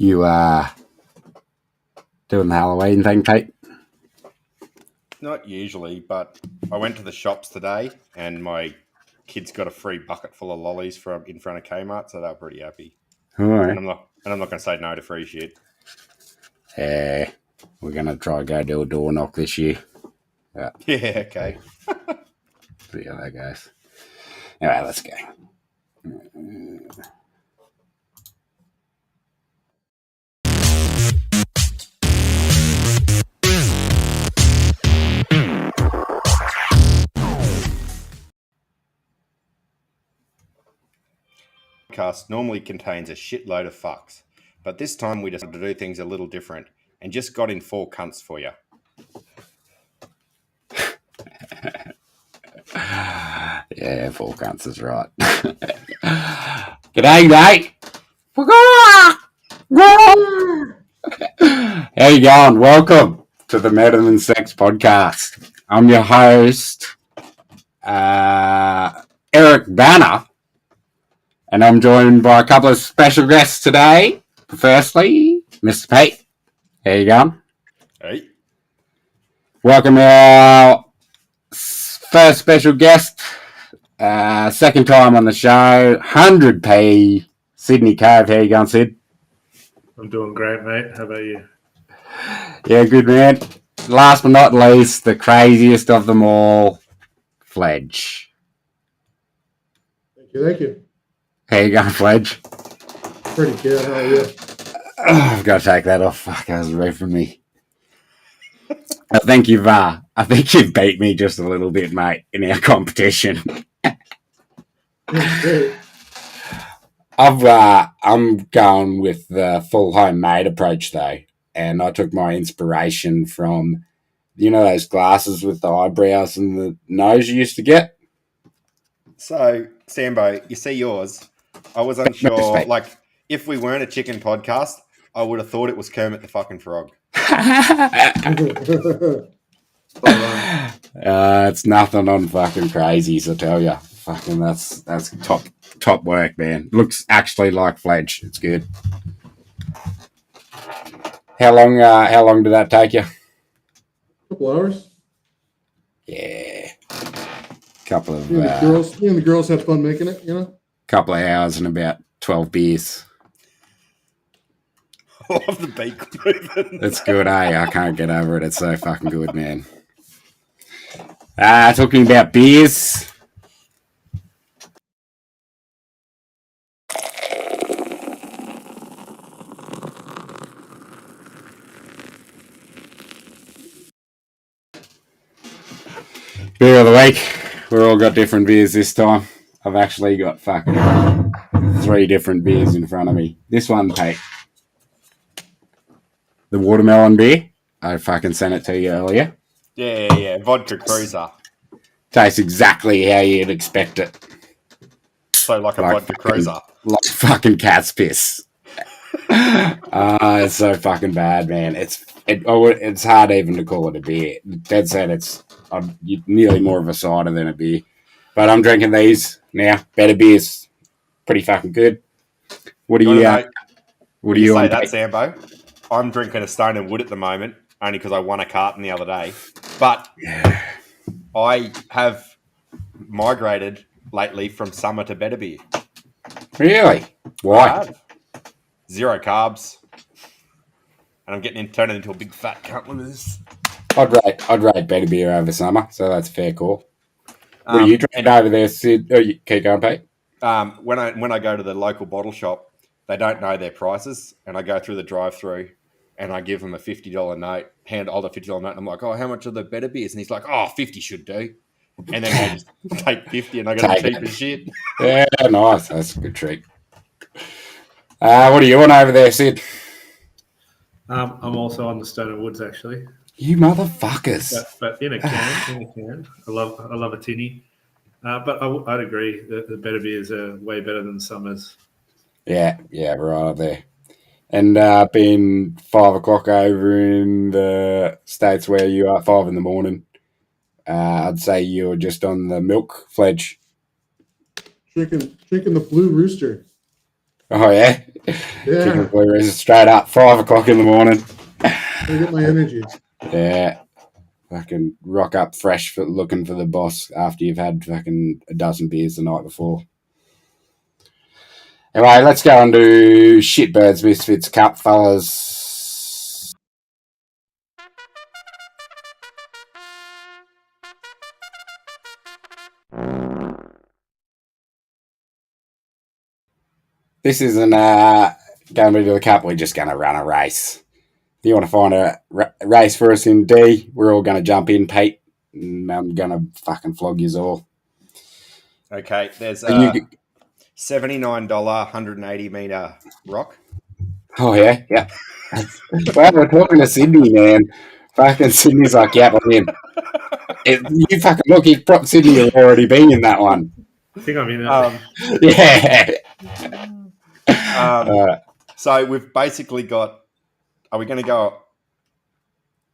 You doing the Halloween thing, Pete? Not usually, but I went to the shops today and my kids got a free bucket full of lollies from in front of Kmart, so they were pretty happy. All right. And I'm not going to say no to free shit. Yeah, we're gonna try go do a door knock this year. Yeah, okay. See how that goes. All right, let's go. Podcast normally contains a shitload of fucks, but this time we decided to do things a little different and just got in 4 cunts for you. Yeah, 4 cunts is right. G'day, mate. How you going? Welcome to the Better Than Sex podcast. I'm your host, Eric Banner, and I'm joined by a couple of special guests today. Firstly, Mr. Pete. How you going? Hey. Welcome our first special guest, second time on the show, 100p, Sydney Cove. How you going, Sid? I'm doing great, mate. How about you? Yeah, good, man. Last but not least, the craziest of them all, Fledge. Thank you. How you going, Fledge? Pretty good. How are you? I've got to take that off. Fuck, that was rude from me. I think you've beat me just a little bit, mate, in our competition. I'm going with the full homemade approach though, and I took my inspiration from, those glasses with the eyebrows and the nose you used to get. So, Sambo, you see yours. I was unsure. Like, if we weren't a chicken podcast, I would have thought it was Kermit the fucking Frog. It's nothing on fucking crazies, I tell you. Fucking that's top work, man. Looks actually like Fledge. It's good. How long did that take you? Couple hours. Yeah. Couple of You and the girls had fun making it, Couple of hours and about 12 beers. I love the beat moving. It's good, eh? I can't get over it. It's so fucking good, man. Talking about beers. Beer of the week. We've all got different beers this time. I've actually got fucking 3 different beers in front of me. This one, Pete. The watermelon beer. I fucking sent it to you earlier. Yeah. Vodka Cruiser. Tastes exactly how you'd expect it. So like a vodka cruiser. Like fucking cat's piss. It's so fucking bad, man. It's hard even to call it a beer. Dead set, it's nearly more of a cider than a beer. But I'm drinking these now. Better beers. Pretty fucking good. What do you say that, Sambo? I'm drinking a Stone and Wood at the moment, only because I won a carton the other day. But I have migrated lately from summer to better beer. Really? Why? 0 carbs. And I'm turning into a big fat cunt with this. I'd rate better beer over summer, so that's a fair call. What are you drinking over there, Sid? Keep going, Pete. When I go to the local bottle shop, they don't know their prices, and I go through the drive-through, and I give him a $50 note, hold a $50 note, and I'm like, oh, how much are the better beers? And he's like, oh, 50 should do. And then I just take 50, and I got the cheapest shit. Yeah, nice. That's a good treat. What are you on over there, Sid? I'm also on the Stone and Woods, actually. You motherfuckers! But in a can. I love a tinny. But I'd agree that the better beers are way better than Summers. Yeah, right there. And being 5 o'clock over in the States where you are, 5 in the morning, I'd say you're just on the milk, Fledge. Drinking the Blue Rooster. Oh, yeah? Yeah, Chicken blue races straight up, 5 o'clock in the morning. I get my energy. Yeah. Fucking rock up fresh for looking for the boss after you've had fucking a dozen beers the night before. Anyway, let's go on to Shitbirds Misfits Cup, fellas. This isn't going to do the cup. We're just going to run a race. If you want to find a race for us in D, we're all going to jump in, Pete. And I'm going to fucking flog you all. Okay, there's $79 180 meter rock. Oh, yeah, yeah. Well, we're talking to Sydney, man. Fucking Sydney's like, yeah, I'm in. You fucking look, Sydney have already been in that one. I think I'm in it. Yeah. So we've basically got. Are we going to go?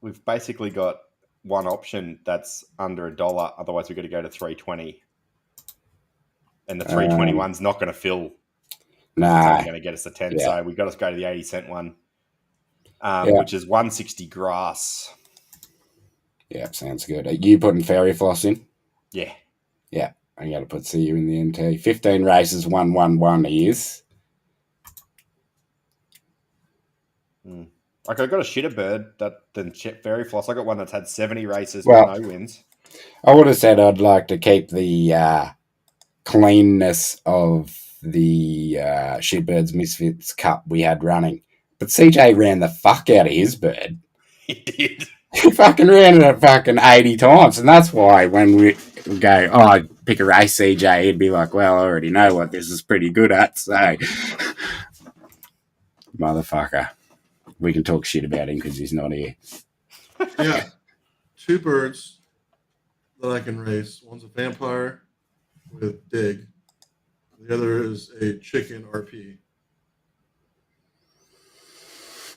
We've basically got one option that's under $1. Otherwise, we've got to go to $3.20, and the $3.21's not going to fill. Nah, it's only going to get us a 10. Yeah. So we've got to go to the 80-cent one, which is 160 grass. Yeah, sounds good. Are you putting fairy floss in? Yeah. Yeah, I got to put CU in the NT. 15 races, 111 is. Like I got a shitter bird than fairy floss. I got one that's had 70 races with no wins. I would have said I'd like to keep the cleanness of the Shitbirds Misfits Cup we had running. But CJ ran the fuck out of his bird. He did. He fucking ran it fucking 80 times. And that's why when we go, oh, pick a race, CJ, he'd be like, well, I already know what this is pretty good at. So, motherfucker. We can talk shit about him because he's not here. Yeah. 2 birds that I can race. One's a vampire with dig. The other is a chicken RP.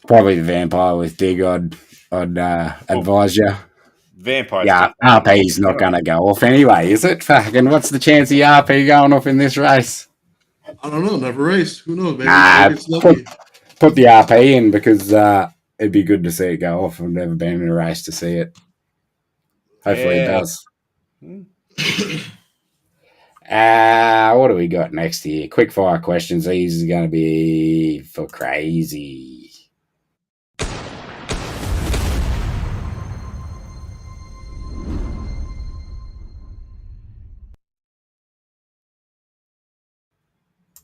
Probably the vampire with dig. I'd advise you. Vampire. Yeah, RP's not going to go off anyway, is it? Fucking, what's the chance of RP going off in this race? I don't know. Never raced. Who knows? Maybe it's lucky. Put the RP in because it'd be good to see it go off. I've never been in a race to see it. Hopefully it does. What do we got next here? Quick fire questions. These are going to be for crazy.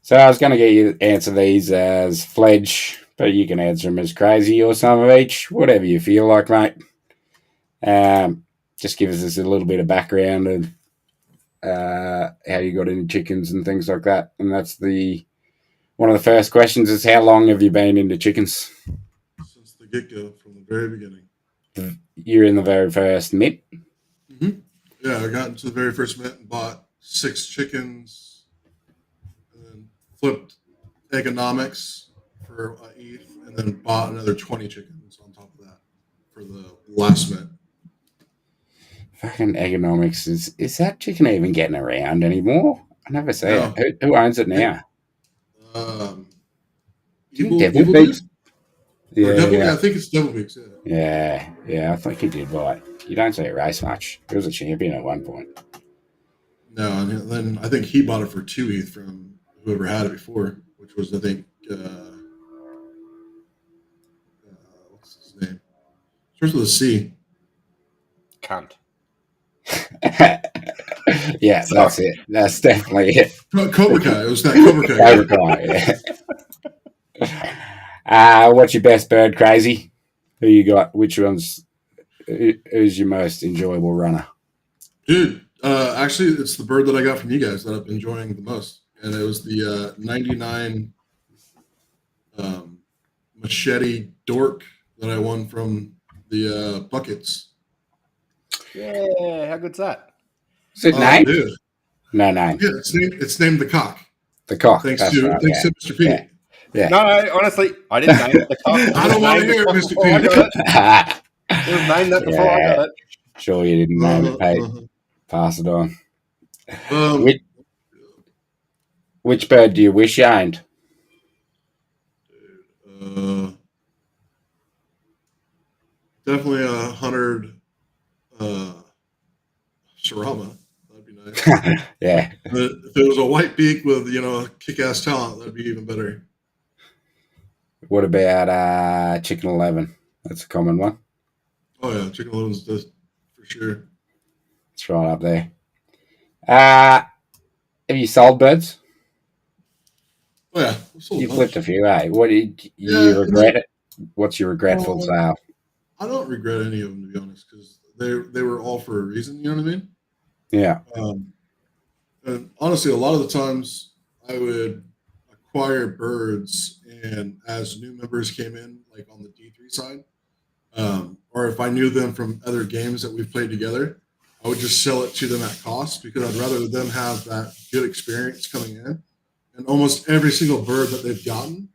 So I was going to get you to answer these as Fledge, but you can answer them as crazy or some of each, whatever you feel like, mate. Just give us a little bit of background of how you got into chickens and things like that. And that's one of the first questions is how long have you been into chickens? Since the get-go, from the very beginning. You're in the very first mitt? Mm-hmm. Yeah, I got into the very first mitt and bought 6 chickens. Flipped economics for ETH, and then bought another 20 chickens on top of that for the last mint. Fucking economics is that chicken even getting around anymore? I never see it. Who owns it now? Devil Beaks? Yeah, I think it's Devil Beaks. Yeah, I think he did right. You don't see it race much. He was a champion at one point. No, and then I think he bought it for 2 ETH from whoever had it before, which was, I think, what's his name? Starts with a C. Cunt. Yeah, that's it. That's definitely it. Cobra Kai. It was that Cobra Kai. Cobra Kai, yeah. What's your best bird, Crazy? Who you got? Which one's... Who's your most enjoyable runner? Dude, actually, it's the bird that I got from you guys that I've been enjoying the most. And it was the 99 machete dork that I won from the buckets. Yeah, how good's that? Is it name? Dude. No name. Yeah, it's named the Cock. The Cock. Thanks to Mr. P. Yeah. No, honestly, I didn't name it the Cock. I don't want to hear it, Mr. P. It was named that before I got it. Sure you didn't name it, Pete. Pass it on. Which bird do you wish you owned? definitely 100 Shirama. That'd be nice. Yeah. But if it was a white beak with a kick-ass talent, that'd be even better. What about Chicken 11? That's a common one. Oh yeah, Chicken Little's just for sure. It's right up there. Have you sold birds? Oh yeah, I've sold You a bunch. flipped a few, eh? What did you Yeah, regret it? What's your regretful Well, sale? I don't regret any of them, to be honest, because they were all for a reason. You know what I mean? Yeah. And honestly, a lot of the times I would acquire birds, and as new members came in, like on the D3 side, or if I knew them from other games that we've played together, I would just sell it to them at cost because I'd rather them have that good experience coming in. And almost every single bird that they've gotten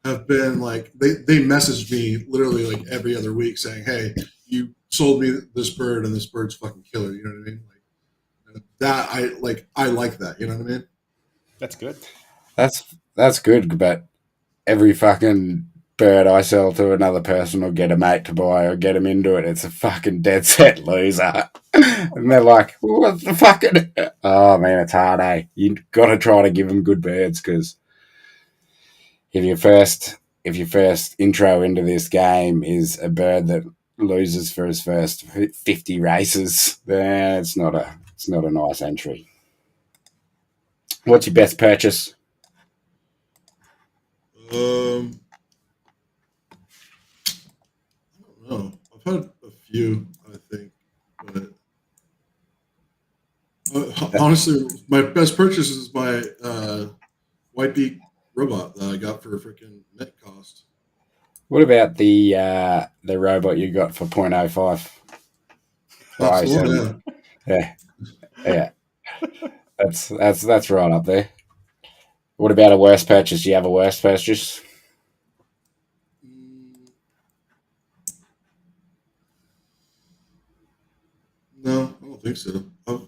have been like they messaged me literally like every other week saying, "Hey, you sold me this bird, and this bird's fucking killer." You know what I mean? Like that. I like that. You know what I mean? That's good. That's good, but every fucking bird I sell to another person or get a mate to buy or get them into it, it's a fucking dead set loser. And they're like, what the fucking... Oh, man, it's hard, eh? You got to try to give them good birds because if your first intro into this game is a bird that loses for his first 50 races, then it's not a nice entry. What's your best purchase? I don't know. I've had a few, I think, but honestly, my best purchase is my white beak robot that I got for a freaking net cost. What about the robot you got for 0.05? That's the one, 0.07? yeah. Yeah. That's right up there. What about a worst purchase? Do you have a worst purchase? No, I don't think so. I've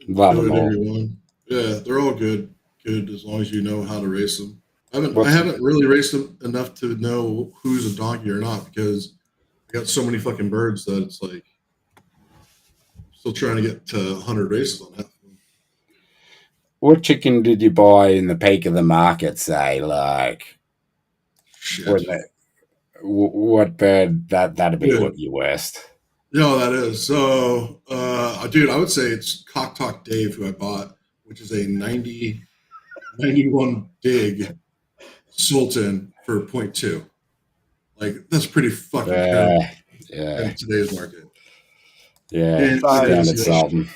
Love them enjoyed all. every one. Yeah, they're all good. Good as long as you know how to race them. I What's haven't really raced them enough to know who's a donkey or not because I got so many fucking birds that it's like still trying to get to 100 races on half of them. what chicken did you buy in the peak of the market? Say like Shit. what bird that'd be Yeah. what your worst. Yeah, that is. So, dude, I would say it's Cock Talk Dave who I bought, which is a 91 dig Sultan for .2. Like, that's pretty fucking terrible Yeah, in today's market. yeah. And Standard yeah, Sultan.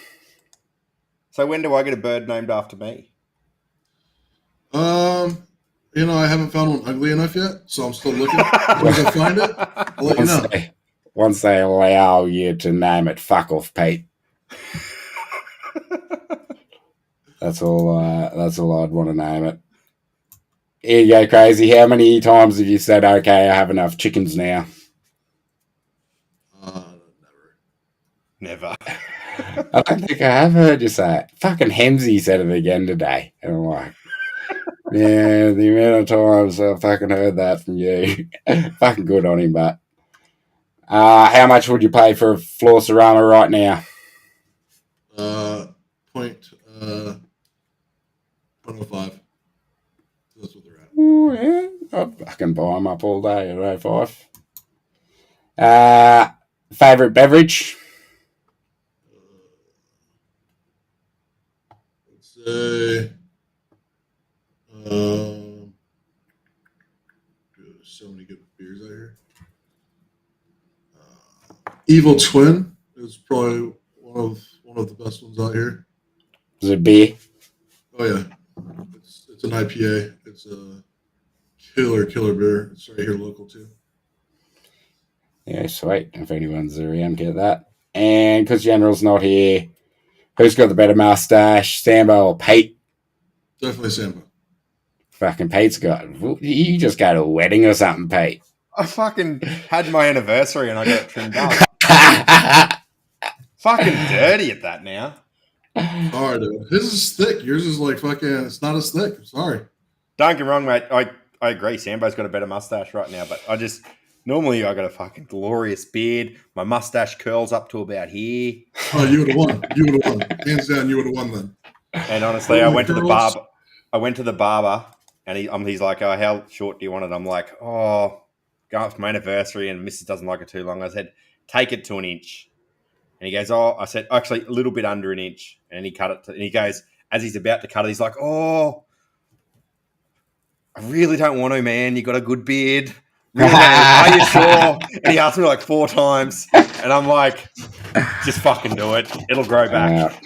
So when do I get a bird named after me? I haven't found one ugly enough yet, so I'm still looking. As soon as I find it, I'll let you know. Once they allow you to name it, fuck off, Pete. That's all I'd want to name it. Here you go, Crazy. How many times have you said, okay, I have enough chickens now? Never. I don't think I have heard you say it. Fucking Hemsy said it again today. And I'm like, yeah, the amount of times I've fucking heard that from you. Fucking good on him, but how much would you pay for a floor cerama right now? Point 105. That's what they're at. Ooh, yeah. I'd fucking buy them up all day at 05. Favourite beverage? Let's say, there's so many good beers out here. Evil Twin is probably one of the best ones out here. Is it beer? Oh yeah, it's an IPA. It's a killer beer. It's right here local too. Yeah, sweet. If anyone's around, get that. And because General's not here, who's got the better mustache, Sambo or Pete? Definitely Sambo. Fucking Pete's got. You just go to a wedding or something, Pete. I fucking had my anniversary and I got it trimmed up. Fucking dirty at that now. Sorry, dude. His is thick. Yours is like fucking. It's not as thick. I'm sorry. Don't get me wrong, mate. I agree. Sambo's got a better mustache right now, but Normally, I got a fucking glorious beard. My mustache curls up to about here. Oh, you would have won. You would have won. Hands down, you would have won then. And honestly, I went to the barber. I went to the barber, and he's like, "Oh, how short do you want it?" I'm like, "Oh, going up for my anniversary, and Mrs. doesn't like it too long." I said, "Take it to an inch." And he goes, "Oh," I said, "Actually, a little bit under an inch." And he cut it. And he goes, as he's about to cut it, he's like, "Oh, I really don't want to, man. You got a good beard. Really are you sure?" And he asked me like 4 times, and I'm like, "Just fucking do it. It'll grow back."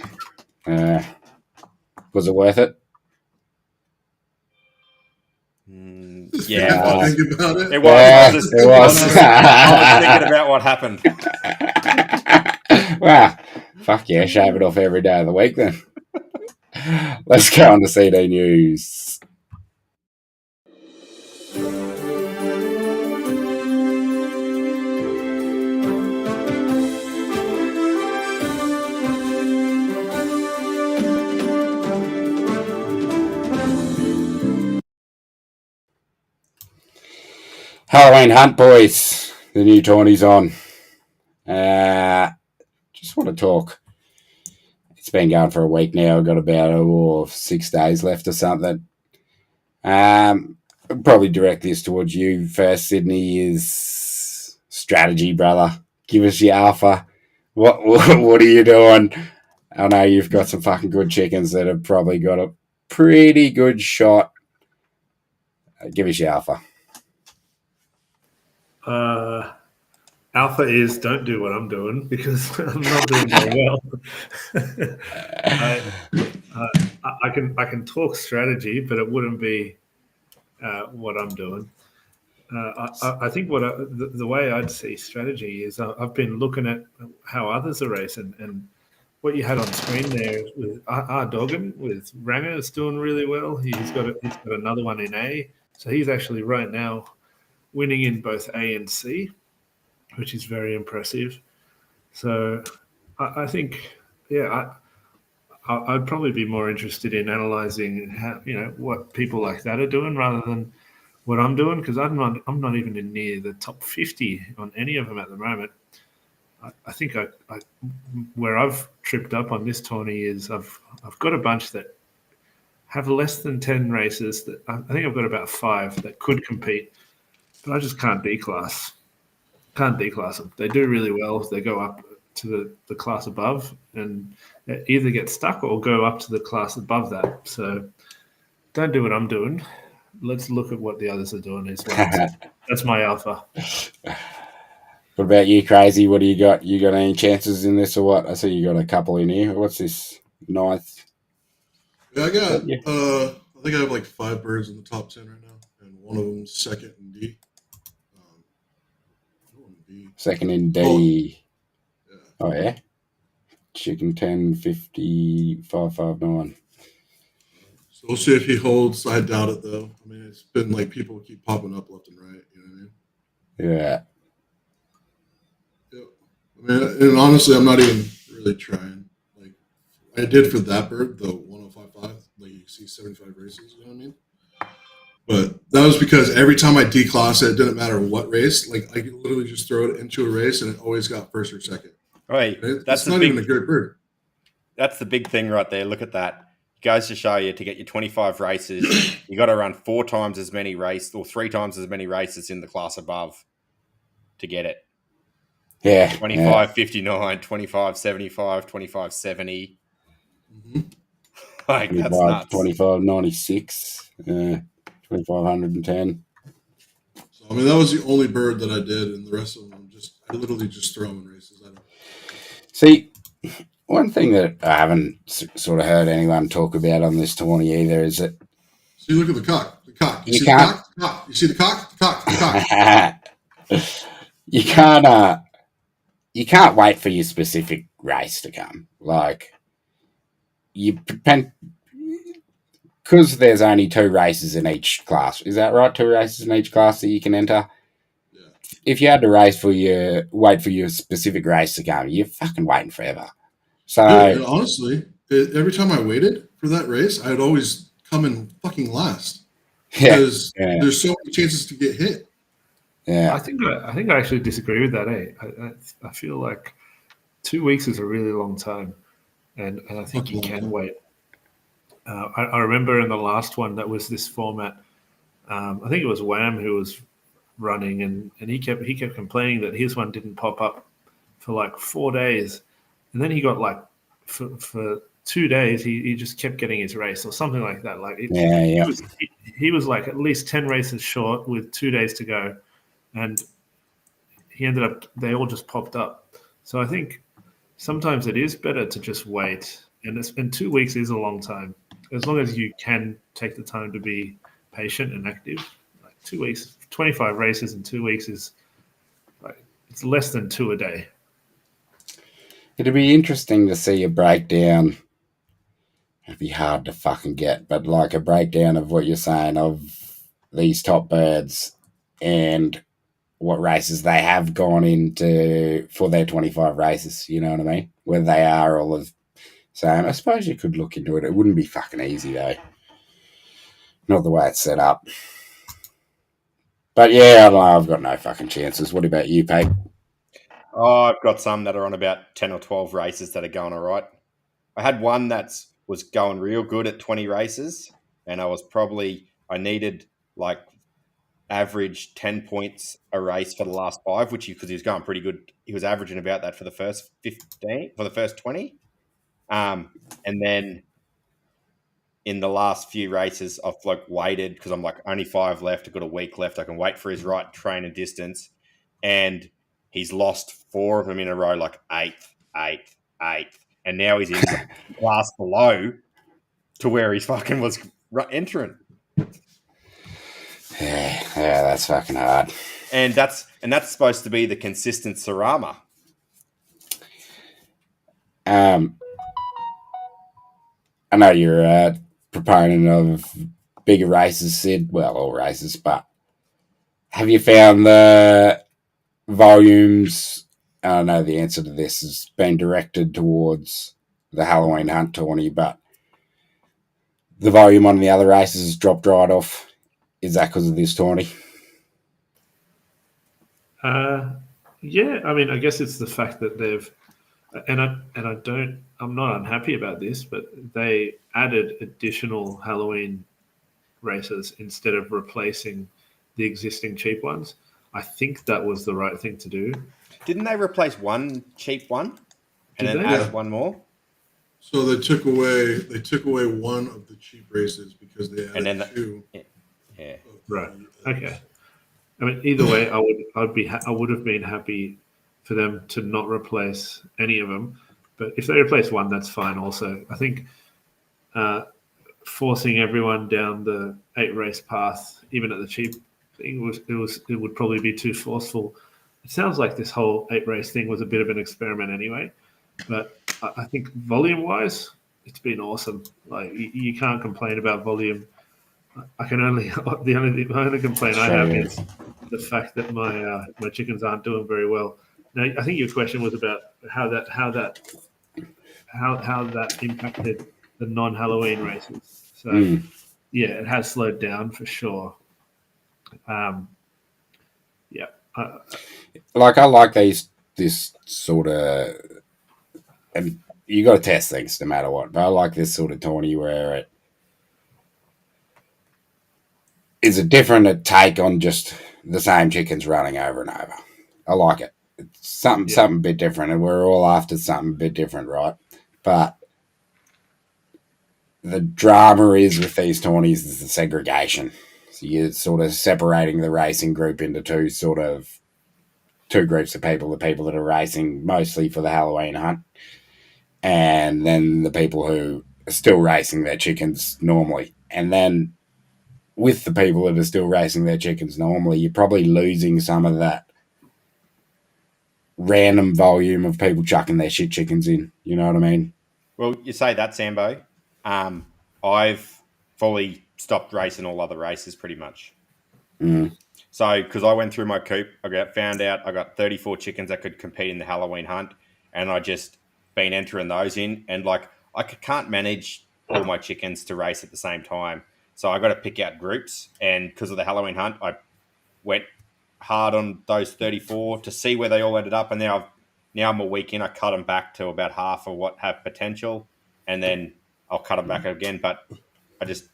Was it worth it? Yeah, it was. Think about it. It was. It was. I was thinking about what happened. Wow. Fuck yeah, shave it off every day of the week then. Let's go on to CD News. Halloween Hunt, boys. The new tourney's on. Just want to talk. It's been going for a week now. I've got about 6 days left or something. I'll probably direct this towards you first, Sydney, is strategy, brother. Give us your alpha. What are you doing? I know you've got some fucking good chickens that have probably got a pretty good shot. Give us your alpha. Alpha is don't do what I'm doing because I'm not doing very well. I can talk strategy, but it wouldn't be what I'm doing. I think the way I'd see strategy is I've been looking at how others are racing, and what you had on screen there with R Doggin with Ranger is doing really well. He's got another one in A, so he's actually right now winning in both A and C, which is very impressive. So I think, I'd probably be more interested in analysing how, what people like that are doing rather than what I'm doing, because I'm not even in near the top 50 on any of them at the moment. I think where I've tripped up on this tourney is I've got a bunch that have less than 10 races. That I think I've got about 5 that could compete, but I just can't D-class. Can't D-class them. They do really well if they go up to the class above and either get stuck or go up to the class above that. So don't do what I'm doing. Let's look at what the others are doing as well. That's my alpha. What about you, Crazy? What do you got? You got any chances in this or what? I see you got a couple in here. What's this? 9th? Yeah, I got. I think I have like 5 birds in the top 10 right now, and one of them second in D. Second in D. Oh yeah. Chicken 10, 50, 559. So we'll see if he holds. I doubt it though. I mean, it's been like people keep popping up left and right. You know what I mean? Yeah. I mean, and honestly, I'm not even really trying. Like I did for that bird, the 1055. Like you see 75 races. You know what I mean? But that was because every time I D-class it didn't matter what race. Like I could literally just throw it into a race, and it always got first or second. Right. That's not even a good bird. That's the big thing right there. Look at that. It goes to show you to get your 25 races, you got to run 4 times as many races or 3 times as many races in the class above to get it. Yeah. 25.59, 25.75, 25.70. Mm-hmm. Like, that's nuts. 25.96, 2510. So, I mean, that was the only bird that I did, and the rest of them, I literally just throw in races. See, one thing that I haven't sort of heard anyone talk about on this tourney either is that. So you look at the cock. The cock. You see can't, the cock? The cock. You see the cock? The cock. The cock. You can't wait for your specific race to come. Like, because there's only 2 races in each class. Is that right? 2 races in each class that you can enter? Yeah. If you had to wait for your specific race to come, you're fucking waiting forever. So, and honestly, every time I waited for that race, I'd always come in fucking last. Because there's so many chances to get hit. Yeah. I think I actually disagree with that. I feel like 2 weeks is a really long time, and I think you can wait. I remember in the last one that was this format. I think it was Wham who was running, and he kept complaining that his one didn't pop up for like 4 days, and then he got like for 2 days he just kept getting his race or something like that. Like Yeah. he was like at least 10 races short with 2 days to go, and he ended up they all just popped up. So I think sometimes it is better to just wait, and 2 weeks is a long time as long as you can take the time to be patient and active. Like 2 weeks, 25 races in 2 weeks is like it's less than two a day. It'd be interesting to see a breakdown. It'd be hard to fucking get, but like a breakdown of what you're saying of these top birds and what races they have gone into for their 25 races. You know what I mean? Whether they are all the same. I suppose you could look into it. It wouldn't be fucking easy though. Not the way it's set up. But yeah, I don't know. I've got no fucking chances. What about you, Pete? Oh, I've got some that are on about 10 or 12 races that are going all right. I had one that was going real good at 20 races, and I needed like average 10 points a race for the last 5, because he was going pretty good. He was averaging about that for the first 15, for the first 20. And then in the last few races, I've like waited because I'm like only 5 left. I've got a week left. I can wait for his right train and distance, and he's lost 4 of them in a row, like eighth, and now he's in the class below to where he's fucking was entering. Yeah, that's fucking hard. And that's supposed to be the consistent Sarama. I know you're a proponent of bigger races, Sid. Well, all races, but have you found the volumes? I know the answer to this has been directed towards the Halloween Hunt tourney, but the volume on the other races has dropped right off. Is that because of this tourney? Yeah, I mean, I guess it's the fact that they've, I'm not unhappy about this, but they added additional Halloween races instead of replacing the existing cheap ones. I think that was the right thing to do. Didn't they replace one cheap one and Did then they? added one more? So they took away one of the cheap races because they added And then two. Yeah. Right. Okay. I mean, either way, I would have been happy for them to not replace any of them. But if they replace one, that's fine. Also, I think forcing everyone down the 8-race path, even at the cheap thing, it would probably be too forceful. It sounds like this whole 8-race thing was a bit of an experiment anyway. But I think volume-wise, it's been awesome. Like you can't complain about volume. The only complaint I have is the fact that my chickens aren't doing very well. Now, I think your question was about how that impacted the non-Halloween races. So yeah, it has slowed down for sure. Yeah, Like I like this sort of, and you got to test things no matter what. But I like this sort of tourney where it is a different take on just the same chickens running over and over. I like it. It's something a bit different, and we're all after something a bit different, right? But the drama is with these tourneys is the segregation. So you're sort of separating the racing group into two groups of people: the people that are racing mostly for the Halloween hunt, and then the people who are still racing their chickens normally. And then with the people that are still racing their chickens normally, you're probably losing some of that random volume of people chucking their shit chickens in. You know what I mean? Well, you say that, Sambo. I've fully stopped racing all other races pretty much. So, because I went through my coop, found out I got 34 chickens that could compete in the Halloween hunt, and I just been entering those in, and like I can't manage all my chickens to race at the same time, so I got to pick out groups. And because of the Halloween hunt, I went hard on those 34 to see where they all ended up, and now I'm a week in. I cut them back to about half of what have potential, and then I'll cut them back again. But I just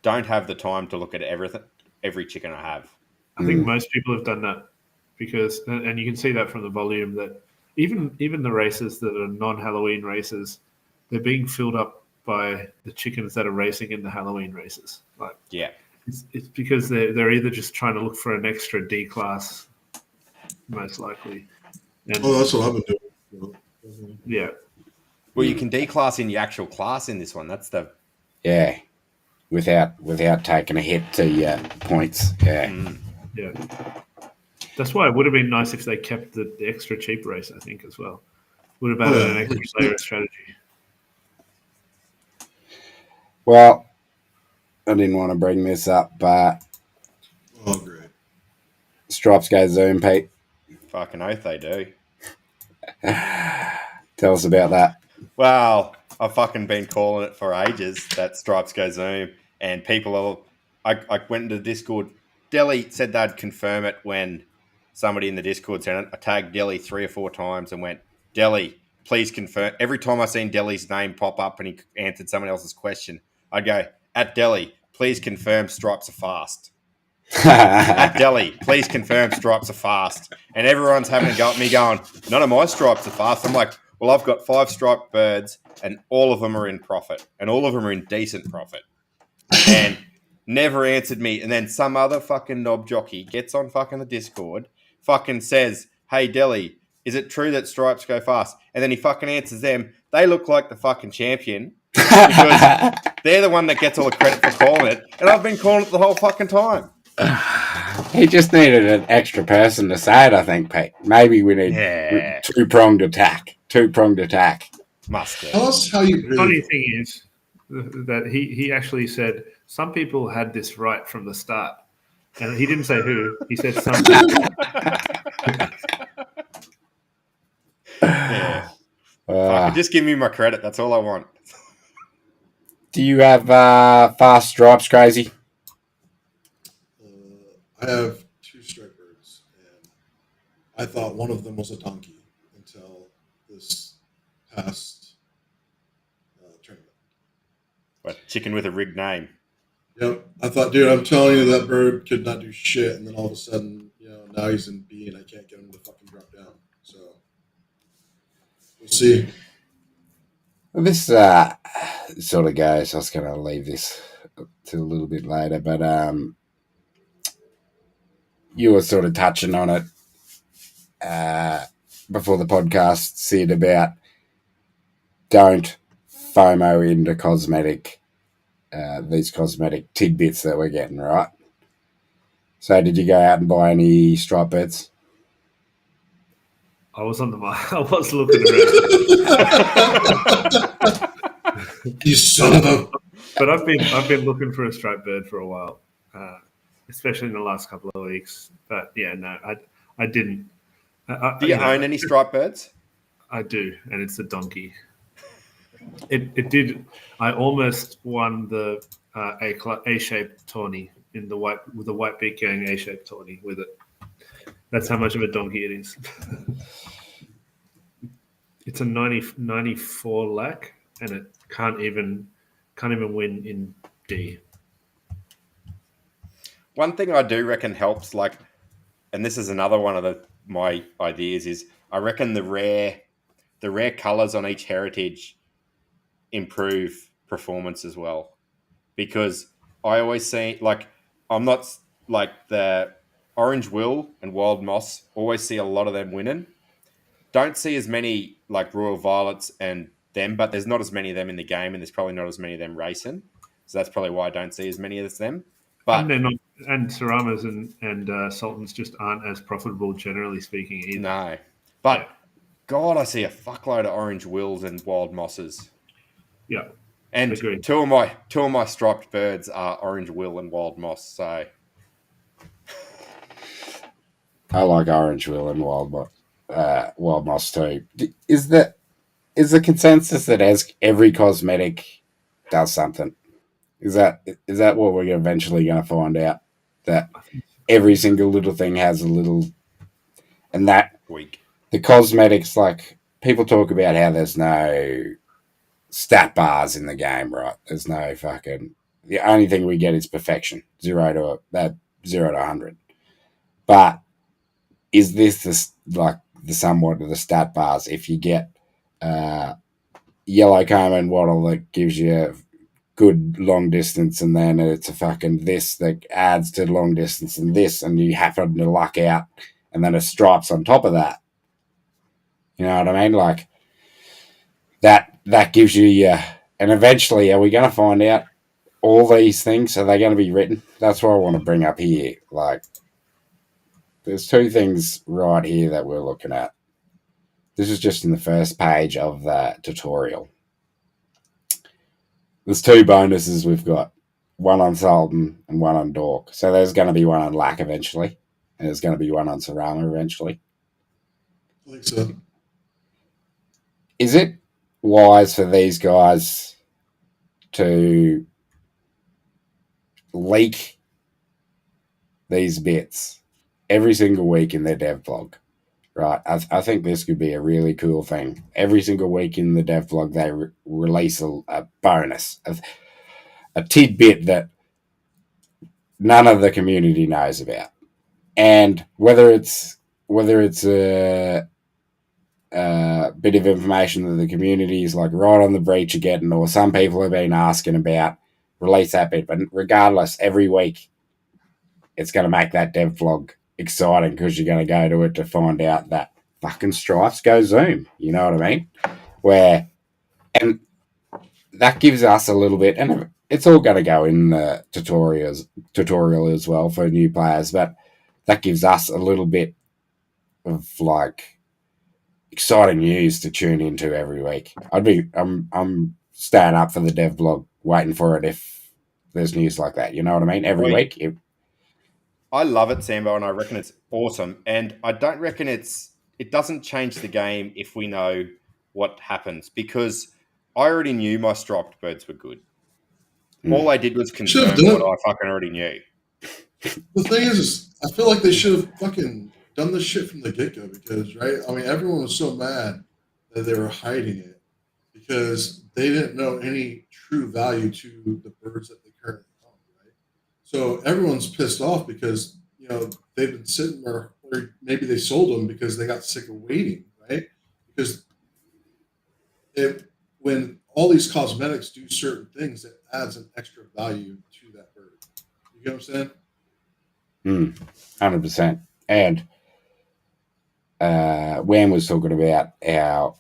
don't have the time to look at every chicken I have. I think most people have done that because, and you can see that from the volume that even the races that are non-Halloween races, they're being filled up by the chickens that are racing in the Halloween races. Like, yeah, it's because they're either just trying to look for an extra D class, most likely. And, that's what I've been doing. Yeah. Well, you can D-class in your actual class in this one. That's the without taking a hit to your points. Yeah. That's why it would have been nice if they kept the extra cheap race, I think, as well. Would have added an extra layer of strategy. Well, I didn't want to bring this up, but great. Stripes go Zoom, Pete. Fucking oath they do. Tell us about that. Well, I've fucking been calling it for ages, that Stripes go Zoom, and people are... I went into Discord. Delhi said they'd confirm it when somebody in the Discord said it. I tagged Delhi 3 or 4 times and went, Delhi, please confirm. Every time I seen Delhi's name pop up and he answered someone else's question, I'd go, at Delhi, please confirm Stripes are fast. At Delhi, please confirm Stripes are fast. And everyone's having a go at me going, none of my Stripes are fast. I'm like, well, I've got 5 striped birds and all of them are in profit. And all of them are in decent profit. And never answered me. And then some other fucking knob jockey gets on fucking the Discord, fucking says, hey, Delhi, is it true that Stripes go fast? And then he fucking answers them. They look like the fucking champion because they're the one that gets all the credit for calling it. And I've been calling it the whole fucking time. He just needed an extra person to say it, I think, Pete. Maybe we need two-pronged attack. Must do. Tell us how you The funny thing is that he actually said some people had this right from the start. And he didn't say who. He said some people. Just give me my credit. That's all I want. Do you have fast Stripes, Crazy? I have 2 striped birds, and I thought one of them was a donkey until this past tournament. What, chicken with a rigged name? Yep. I thought, dude, I'm telling you that bird could not do shit, and then all of a sudden, now he's in B, and I can't get him to fucking drop down. So we'll see. Well, this sort of goes. I was going to leave this to a little bit later, but you were sort of touching on it before the podcast, Sid, about don't FOMO into these cosmetic tidbits that we're getting, right? So did you go out and buy any striped birds? I was looking around. You son of a... But I've been looking for a striped bird for a while, especially in the last couple of weeks. But yeah, no, I didn't. Do you own any striped birds? I do, and it's a donkey. It did. I almost won the A-shaped tawny in the white with the White Beak Gang A-shaped tawny with it. That's how much of a donkey it is. It's a 94 lakh, and it can't even win in D. One thing I do reckon helps, and this is another one of my ideas, is I reckon the rare colours on each heritage improve performance as well. Because I always see, I'm not the Orange Will and Wild Moss, always see a lot of them winning. Don't see as many Royal Violets and them, but there's not as many of them in the game, and there's probably not as many of them racing. So that's probably why I don't see as many as them. But and they're not, and Saramas and Sultans just aren't as profitable, generally speaking, either. No. But God, I see a fuckload of Orange Wills and Wild Mosses. Yeah. And agreed. two of my striped birds are Orange Will and Wild Moss. So I like Orange Will and Wild Moss too. Is the consensus that as every cosmetic does something? Is that what we're eventually going to find out? That every single little thing has a little, and that Weak. the cosmetics, like people talk about how there's no stat bars in the game, right? There's no fucking. The only thing we get is perfection, 0 to 100. But is this the somewhat of the stat bars? If you get yellow coma and waddle that gives you good long distance, and then it's a fucking this that adds to long distance and this, and you happen to luck out, and then a stripes on top of that. You know what I mean? Like that gives you and eventually, are we going to find out all these things? Are they going to be written? That's what I want to bring up here. Like, there's two things right here that we're looking at. This is just in the first page of the tutorial. There's two bonuses we've got. One on Sultan and one on Dork. So there's going to be one on Lack eventually. And there's going to be one on Sarama eventually. I think so. Is it wise for these guys to leak these bits every single week in their dev blog? Right. I think this could be a really cool thing. Every single week in the dev blog, they release a bonus, a tidbit that none of the community knows about. And whether it's a bit of information that the community is like right on the breach of getting, or some people have been asking about, release that bit. But regardless, every week it's going to make that dev blog exciting because you're going to go to it to find out that fucking stripes go zoom. You know what I mean? And that gives us a little bit, and it's all going to go in the tutorial as well for new players, but that gives us a little bit of like exciting news to tune into every week. I'm staying up for the dev blog, waiting for it if there's news like that. You know what I mean? Every week. I love it, Sambo, and I reckon it's awesome. And I don't reckon it doesn't change the game if we know what happens, because I already knew my striped birds were good. All I did was confirm what I fucking already knew. The thing is, I feel like they should have fucking done this shit from the get-go, because, right? I mean, everyone was so mad that they were hiding it because they didn't know any true value to the birds that they currently own, right? So everyone's pissed off because, you know, they've been sitting there, or maybe they sold them because they got sick of waiting, right? Because when all these cosmetics do certain things, it adds an extra value to that bird. You get what I'm saying? 100%. And Wham was talking about how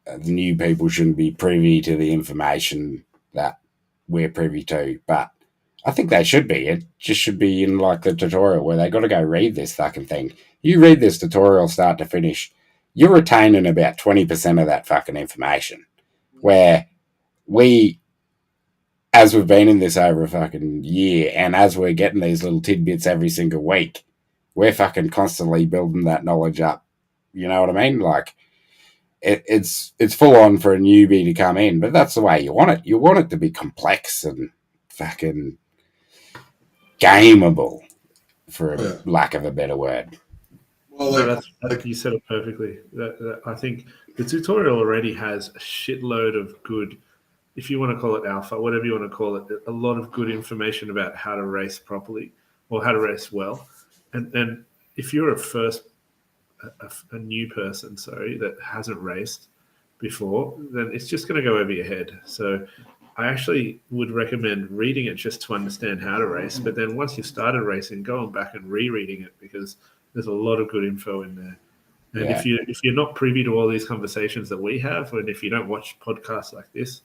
the new people shouldn't be privy to the information that we're privy to, but I think they should be. It just should be in like the tutorial where they got to go read this fucking thing. You read this tutorial start to finish, you're retaining about 20% of that fucking information. Where we, as we've been in this over a fucking year, and as we're getting these little tidbits every single week, we're fucking constantly building that knowledge up. You know what I mean? Like, it's full on for a newbie to come in, but that's the way you want it. You want it to be complex and fucking gameable, for lack of a better word. Well, like you said it perfectly. I think the tutorial already has a shitload of good, if you want to call it alpha, whatever you want to call it, a lot of good information about how to race properly or how to race well. And if you're a new person, that hasn't raced before, then it's just going to go over your head. So I actually would recommend reading it just to understand how to race. But then once you've started racing, going back and rereading it, because there's a lot of good info in there. And if you're not privy to all these conversations that we have, and if you don't watch podcasts like this,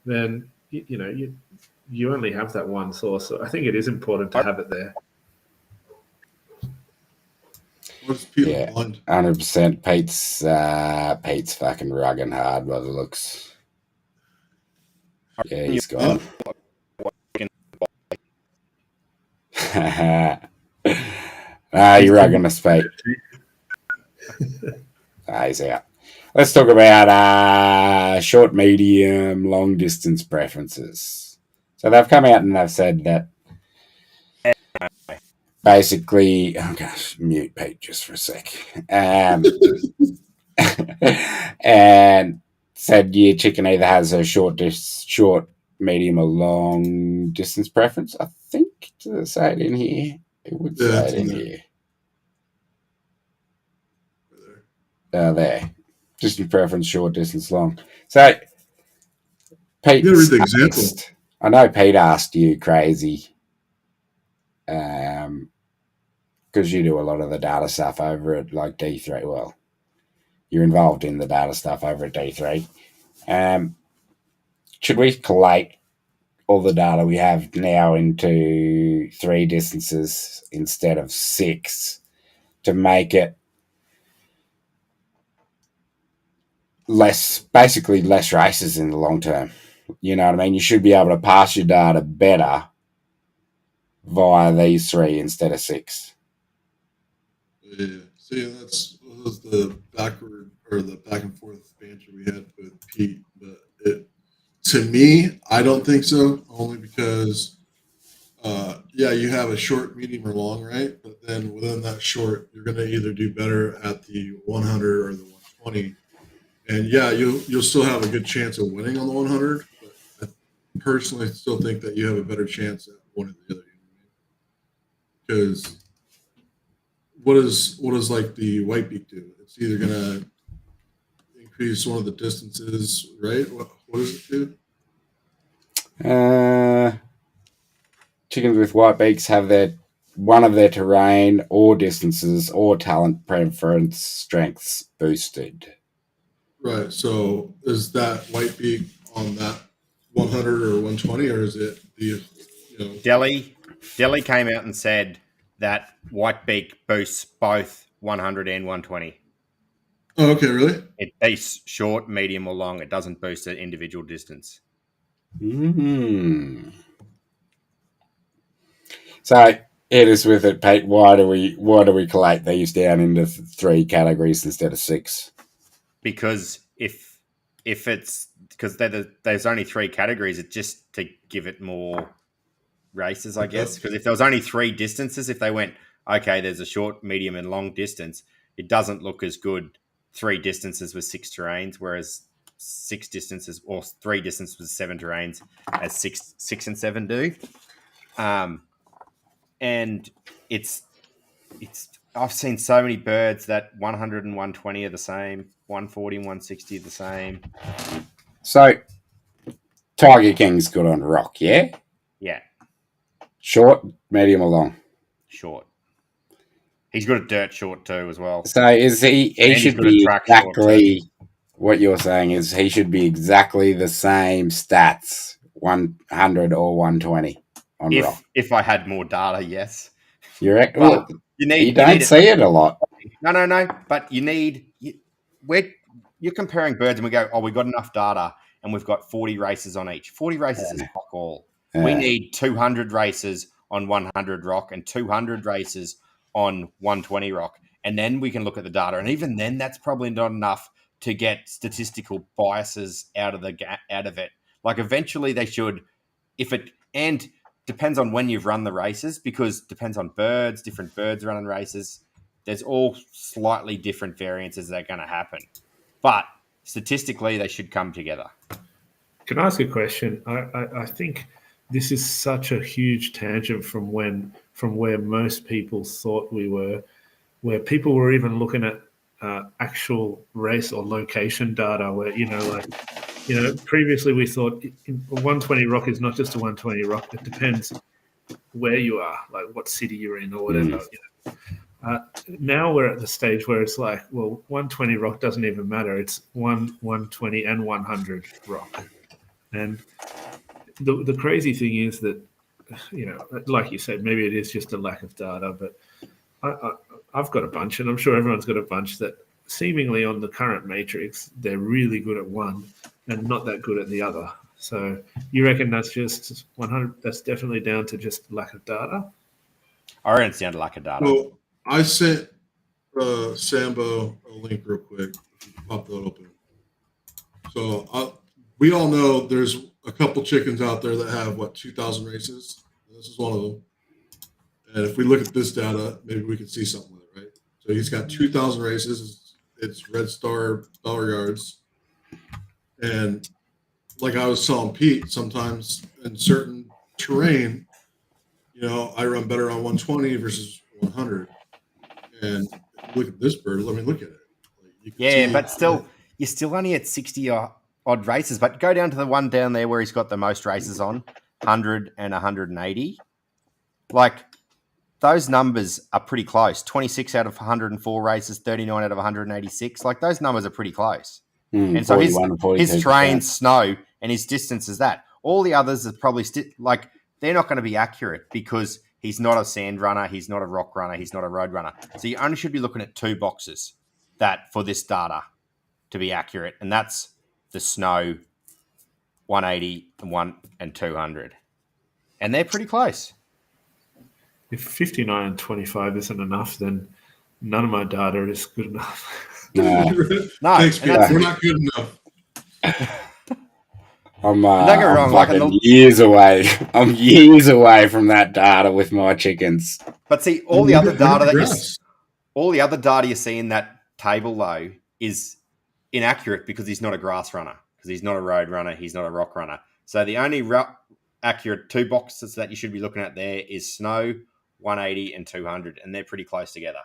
then you only have that one source. So I think it is important to have it there. Yeah, 100%. Pete's fucking rugging hard by the looks. Yeah, he's gone. You're rugging us, Pete. He's out. Let's talk about short, medium, long distance preferences. So they've come out and they've said that basically, oh gosh, mute Pete just for a sec. And said your chicken either has a short, medium, or long distance preference. I think to say it in here, it would say it in here. There, distance preference, short distance, long. So, Pete, You gotta read the example. I know Pete asked you crazy, because you do a lot of the data stuff over at like D3. Well, you're involved in the data stuff over at D3. Should we collate all the data we have now into 3 distances instead of 6 to make it basically less races in the long term? You know what I mean? You should be able to pass your data better via these 3 instead of 6. Yeah. See, that was the back and forth banter we had with Pete. But to me, I don't think so. Only because, you have a short, medium, or long, right? But then within that short, you're going to either do better at the 100 or the 120. And you'll still have a good chance of winning on the 100. But I personally still think that you have a better chance at one or the other. Because what does like the white beak do? It's either gonna increase one of the distances, right? What does it do? Chickens with white beaks have one of their terrain or distances or talent preference strengths boosted. Right. So is that white beak on that 100 or 120, or is it the Delhi came out and said that white beak boosts both 100 and 120. Oh, okay, really? It boosts short, medium, or long. It doesn't boost an individual distance. So hit us with it, Pete. Why do we collate these down into 3 categories instead of 6? Because if it's because there's only 3 categories, it's just to give it more races, I guess. Because if there was only 3 distances, if they went, okay, there's a short, medium, and long distance, it doesn't look as good 3 distances with 6 terrains, whereas 6 distances or 3 distances with 7 terrains as 6 and 7 do. And it's I've seen so many birds that 100 and 120 are the same, 140 and 160 are the same. So Tiger King's good on rock, yeah? Yeah. Short, medium, or long? Short. He's good at dirt short too as well. So is he should be exactly what you're saying is he should be exactly the same stats, 100 or 120 on rock. If I had more data, yes. You don't see it a lot. No. But you're comparing birds and we go, oh, we've got enough data and we've got 40 races on each. 40 races is fuck all. Yeah. We need 200 races on 100 rock and 200 races on 120 rock. And then we can look at the data. And even then, that's probably not enough to get statistical biases out of it. Like eventually they should, and depends on when you've run the races, because depends on birds, different birds running races. There's all slightly different variances that are going to happen. But statistically, they should come together. Can I ask a question? I think this is such a huge tangent from where most people thought we were, where people were even looking at actual race or location data where, previously we thought 120 rock is not just a 120 rock. It depends where you are, like what city you're in or whatever. Now we're at the stage where it's like, well, 120 rock doesn't even matter. It's 120 and 100 rock. And the crazy thing is that, like you said, maybe it is just a lack of data, but I've got a bunch, and I'm sure everyone's got a bunch that seemingly on the current matrix, they're really good at one and not that good at the other. So you reckon that's just 100? That's definitely down to just lack of data? I reckon it's down to lack of data. Well, I sent Sambo a link real quick. If you can pop that open. So we all know there's a couple chickens out there that have 2,000 races. This is one of them. And if we look at this data, maybe we can see something with it, right? So he's got 2,000 races. It's Red Star Bellegardes. And like I was telling Pete, sometimes in certain terrain, I run better on 120 versus 100. And if you look at this bird, let me look at it. Like you can see, but still, you're still only at 60 odd races. But go down to the one down there where he's got the most races on, 100 and 180. Like, those numbers are pretty close. 26 out of 104 races, 39 out of 186. Like, those numbers are pretty close. And so his terrain's snow and his distance is that. All the others are probably they're not going to be accurate because he's not a sand runner, he's not a rock runner, he's not a road runner. So you only should be looking at 2 boxes that for this data to be accurate, and that's the snow 180 and 200. And they're pretty close. If 59 and 25 isn't enough, then none of my data is good enough. No, thanks, Pete. We're not good enough. I'm Don't get me wrong, fucking years away. I'm years away from that data with my chickens. But see, all the other data you see in that table though is inaccurate because he's not a grass runner, because he's not a road runner, he's not a rock runner. So the only accurate 2 boxes that you should be looking at there is snow, 180 and 200, and they're pretty close together.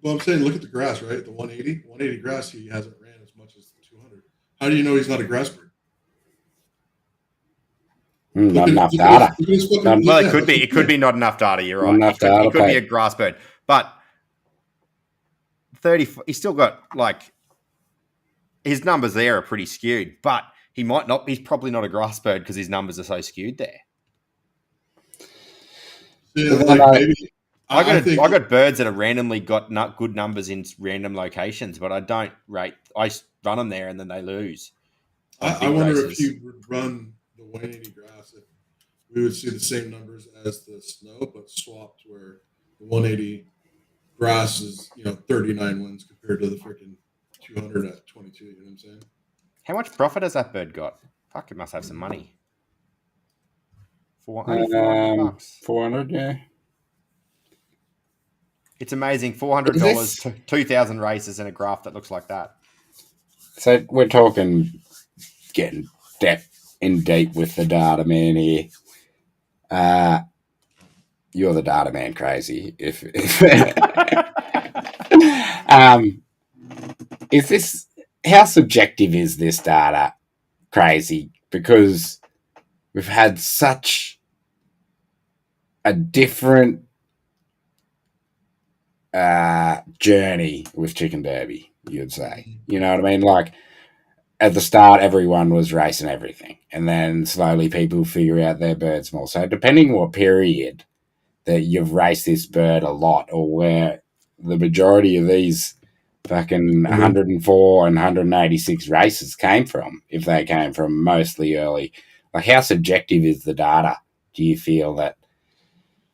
Well, I'm saying look at the grass, right? The 180 grass, he hasn't ran as much as the 200. How do you know he's not a grass bird? Not enough data. Well, it could be. It could be not enough data. You're right. It could be a grass bird, but 30. He's still got his numbers there are pretty skewed, but he might not. He's probably not a grass bird because his numbers are so skewed there. Yeah, I got birds that have randomly got good numbers in random locations, but I don't rate. I run them there and then they lose. I wonder if you would run the 180 grass, if we would see the same numbers as the snow, but swapped where the 180 grass is 39 wins compared to the freaking 200 at 22. You know what I'm saying? How much profit has that bird got? Fuck, it must have some money. $400. 400, yeah. It's amazing. $400, 2,000 races in a graph that looks like that. So we're talking getting in deep with the data man here. You're the data man, crazy. If is this, how subjective is this data, crazy? Because we've had such a different journey with Chicken Derby, you'd say. You know what I mean? Like, at the start, everyone was racing everything, and then slowly people figure out their birds more. So depending what period that you've raced this bird a lot, or where the majority of these fucking 104 and 186 races came from, if they came from mostly early, like, how subjective is the data? Do you feel that?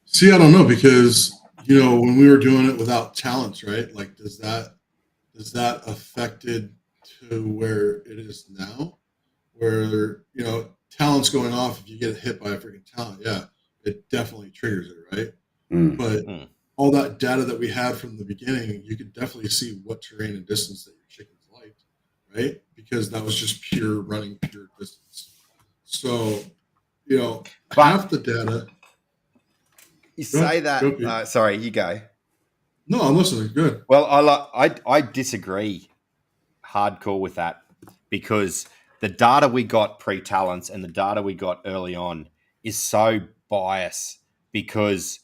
See, I don't know, because when we were doing it without talents, right? Like, does that affected to where it is now, where talent's going off? If you get hit by a freaking talent, yeah, it definitely triggers it, right? But all that data that we had from the beginning, you could definitely see what terrain and distance that your chickens liked, right? Because that was just pure running, pure distance. So, half the data. You say that. Sorry, you go. No, I'm listening. Good. Well, I disagree hardcore with that, because the data we got pre-talents and the data we got early on is so biased, because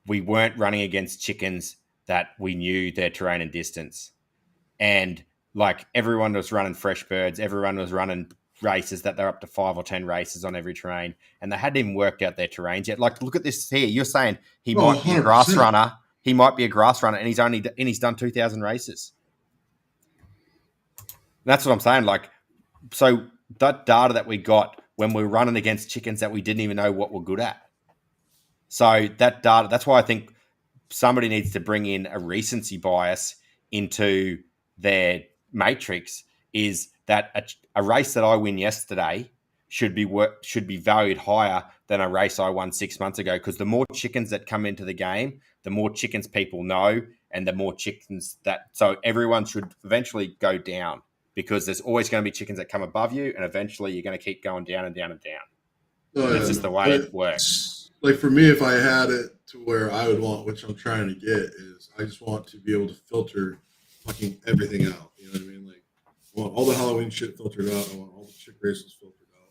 we weren't running against chickens that we knew their terrain and distance. And like, everyone was running fresh birds. Everyone was running races that they're up to 5 or 10 races on every terrain, and they hadn't even worked out their terrains yet. Like, look at this here. You're saying he might be a grass runner. He might be a grass runner, and he's done 2,000 races. And that's what I'm saying. Like, so that data that we got when we were running against chickens that we didn't even know what we're good at. So that data, that's why I think somebody needs to bring in a recency bias into their matrix, is that a race that I win yesterday should be valued higher than a race I won 6 months ago, because the more chickens that come into the game, the more chickens people know, and the more chickens so everyone should eventually go down, because there's always going to be chickens that come above you, and eventually you're going to keep going down and down and down. That's just the way it works. Like for me, if I had it to where I would want, which I'm trying to get, is I just want to be able to filter fucking everything out. You know what I mean? Like, I want all the Halloween shit filtered out. I want all the chick races filtered out.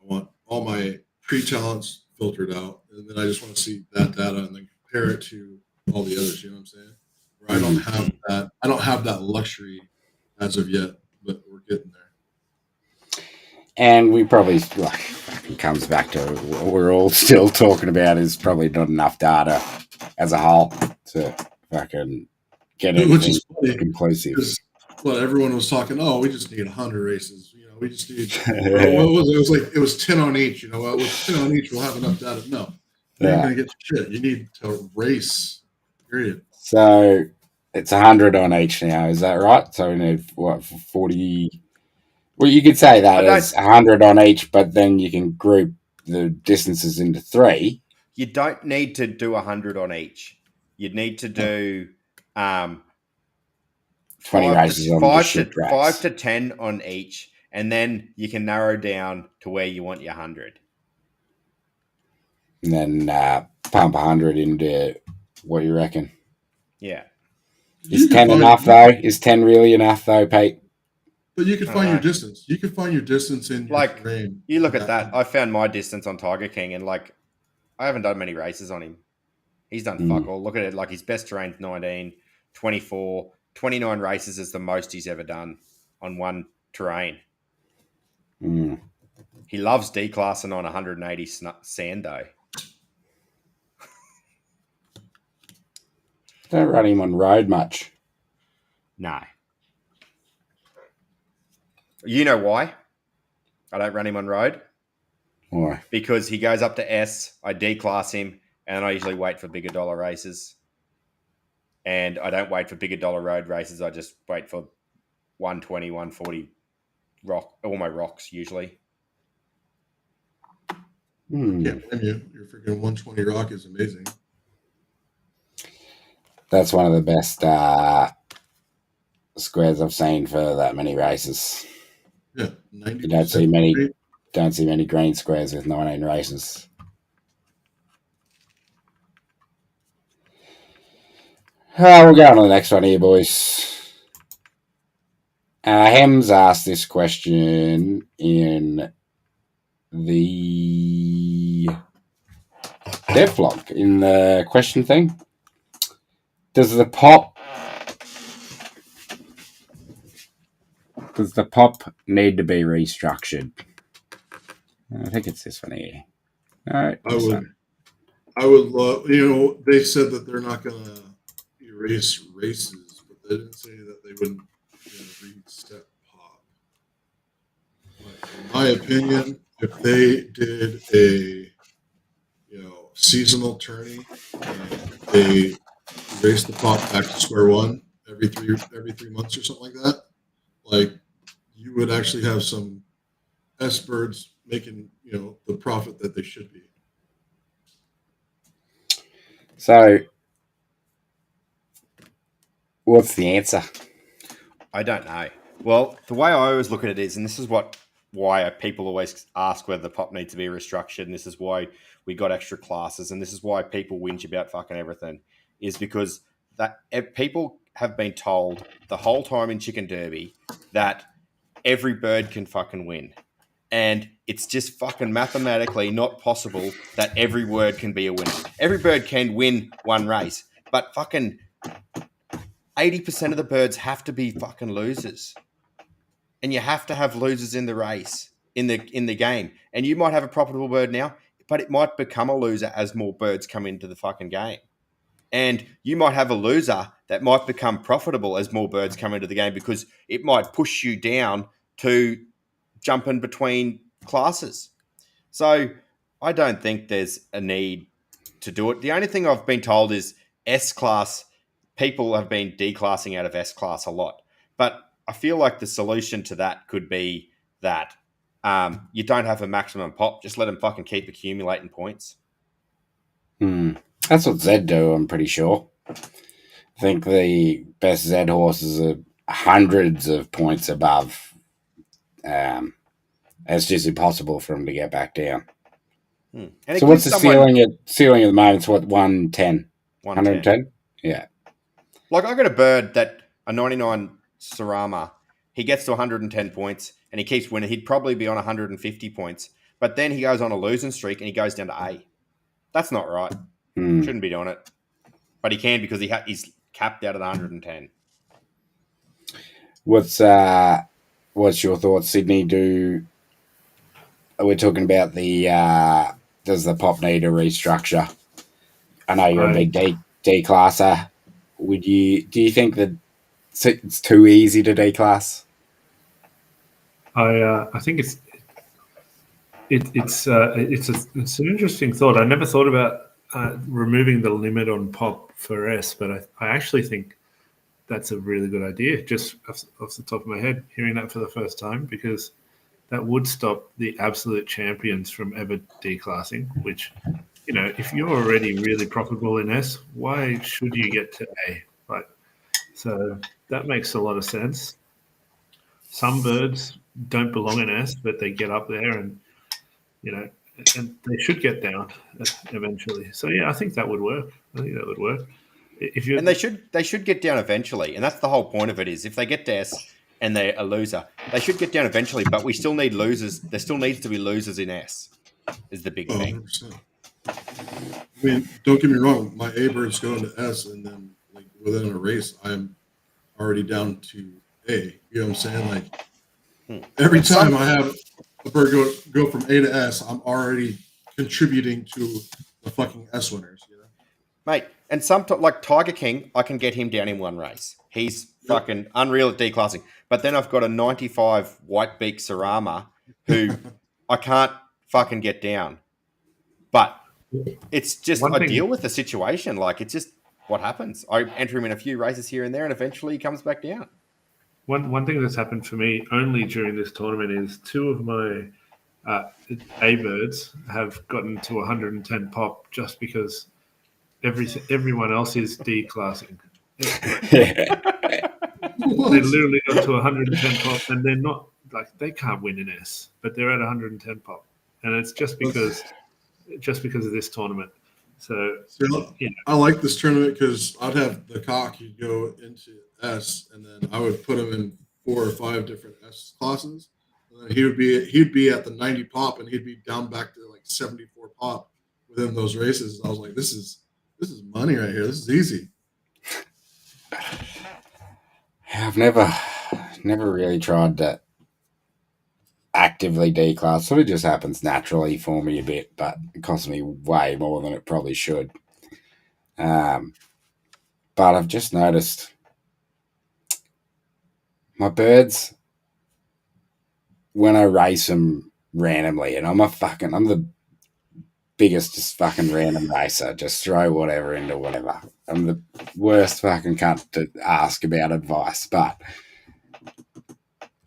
I want all my pre-talents filtered out, and then I just want to see that data and then compare it to all the others. You know what I'm saying? Where I don't have that. I don't have that luxury as of yet, but we're getting there. And we probably, it comes back to what we're all still talking about, is probably not enough data as a whole to fucking get it conclusive. Well, everyone was talking, oh, we just need 100 races. You know, we just need, what was it? It was like, it was 10 on each. You know, with 10 on each, we'll have enough data. No, you're not going to get shit. You need to race, period. So it's 100 on each now, is that right? So we need, 40... Well, you could say that is 100 on each, but then you can group the distances into 3. You don't need to do 100 on each. You'd need to do 20 races on the shit tracks. 5 to 10 on each, and then you can narrow down to where you want your 100. And then pump 100 into what you reckon. Yeah. Is 10 enough, though? Is 10 really enough, though, Pete? But you can find your distance. You can find your distance in your terrain. You look at that. I found my distance on Tiger King, and I haven't done many races on him. He's done fuck all. Look at it. Like, his best terrain's 19, 24, 29 races is the most he's ever done on one terrain. He loves D-classing on 180 sand, though. Don't run him on road much. No. You know why I don't run him on road? Why? Because he goes up to S, I D-class him, and I usually wait for bigger dollar races. And I don't wait for bigger dollar road races. I just wait for 120, 140 all my rocks, usually. Can't blame you. Your freaking 120 rock is amazing. That's one of the best squares I've seen for that many races. Yeah, you don't see many green squares with 19 races. We'll go on to the next one here, boys. Hems asked this question in the dev vlog, in the question thing. Does the pop need to be restructured? I think it's this one here. All right. I would love, they said that they're not going to erase races, but they didn't say that they wouldn't reset pop. In my opinion, if they did a seasonal tourney and they erased the pop back to square one every three months or something like that, like, you would actually have some S birds making the profit that they should be. So, what's the answer? I don't know. Well, the way I always look at it is, and this is why people always ask whether the pop needs to be restructured, and this is why we got extra classes, and this is why people whinge about fucking everything, is because that people have been told the whole time in Chicken Derby that every bird can fucking win. And it's just fucking mathematically not possible that every bird can be a winner. Every bird can win one race, but fucking 80% of the birds have to be fucking losers. And you have to have losers in the race, in the game. And you might have a profitable bird now, but it might become a loser as more birds come into the fucking game. And you might have a loser that might become profitable as more birds come into the game, because it might push you down to jump in between classes. So I don't think there's a need to do it. The only thing I've been told is S-class, people have been declassing out of S-class a lot. But I feel like the solution to that could be that you don't have a maximum pop. Just let them fucking keep accumulating points. That's what Zed do, I'm pretty sure. I think the best Zed horses are hundreds of points above. It's just impossible for them to get back down. And so what's the ceiling at the moment? It's what, 110? 110? Yeah. Like, I got a bird that a 99 Sarama, he gets to 110 points and he keeps winning. He'd probably be on 150 points. But then he goes on a losing streak and he goes down to A. That's not right. Shouldn't be doing it. But he can because he's capped out at 110. What's your thoughts, Sydney? We're talking about does the pop need a restructure? I know you're a big D classer. Do you think that it's too easy to D class? I think it's an interesting thought. I never thought about removing the limit on pop for S, but I actually think that's a really good idea. Just off the top of my head, hearing that for the first time, because that would stop the absolute champions from ever declassing, which, if you're already really profitable in S, why should you get to A? So that makes a lot of sense. Some birds don't belong in S, but they get up there and they should get down eventually. So, yeah, I think that would work. And they should get down eventually. And that's the whole point of it is if they get to S, and they're a loser, they should get down eventually, but we still need losers. There still needs to be losers in S, is the big thing. 100%. I mean, don't get me wrong, my A birds go into S, and then within a race, I'm already down to A. You know what I'm saying? Every time I have a bird go from A to S, I'm already contributing to the fucking S winners, Mate, and like Tiger King, I can get him down in one race. He's fucking unreal at declassing. But then I've got a 95 white beak Sarama who I can't fucking get down. But it's just, I deal with the situation. It's just what happens. I enter him in a few races here and there, and eventually he comes back down. One thing that's happened for me only during this tournament is two of my A birds have gotten to 110 pop just because everyone else is declassing. They literally got to 110 pop, and they're not they can't win in S, but they're at 110 pop, and it's just because of this tournament. So I like this tournament because I'd have the cock. He'd go into S, and then I would put him in 4 or 5 different S classes. And then he'd be at the 90 pop, and he'd be down back to 74 pop within those races. I was like, this is money right here. This is easy. I've never really tried to actively declass. Sort of just happens naturally for me a bit, but it costs me way more than it probably should. But I've just noticed my birds, when I race them randomly, and I'm the biggest just fucking random racer, just throw whatever into whatever. I'm the worst fucking cunt to ask about advice, but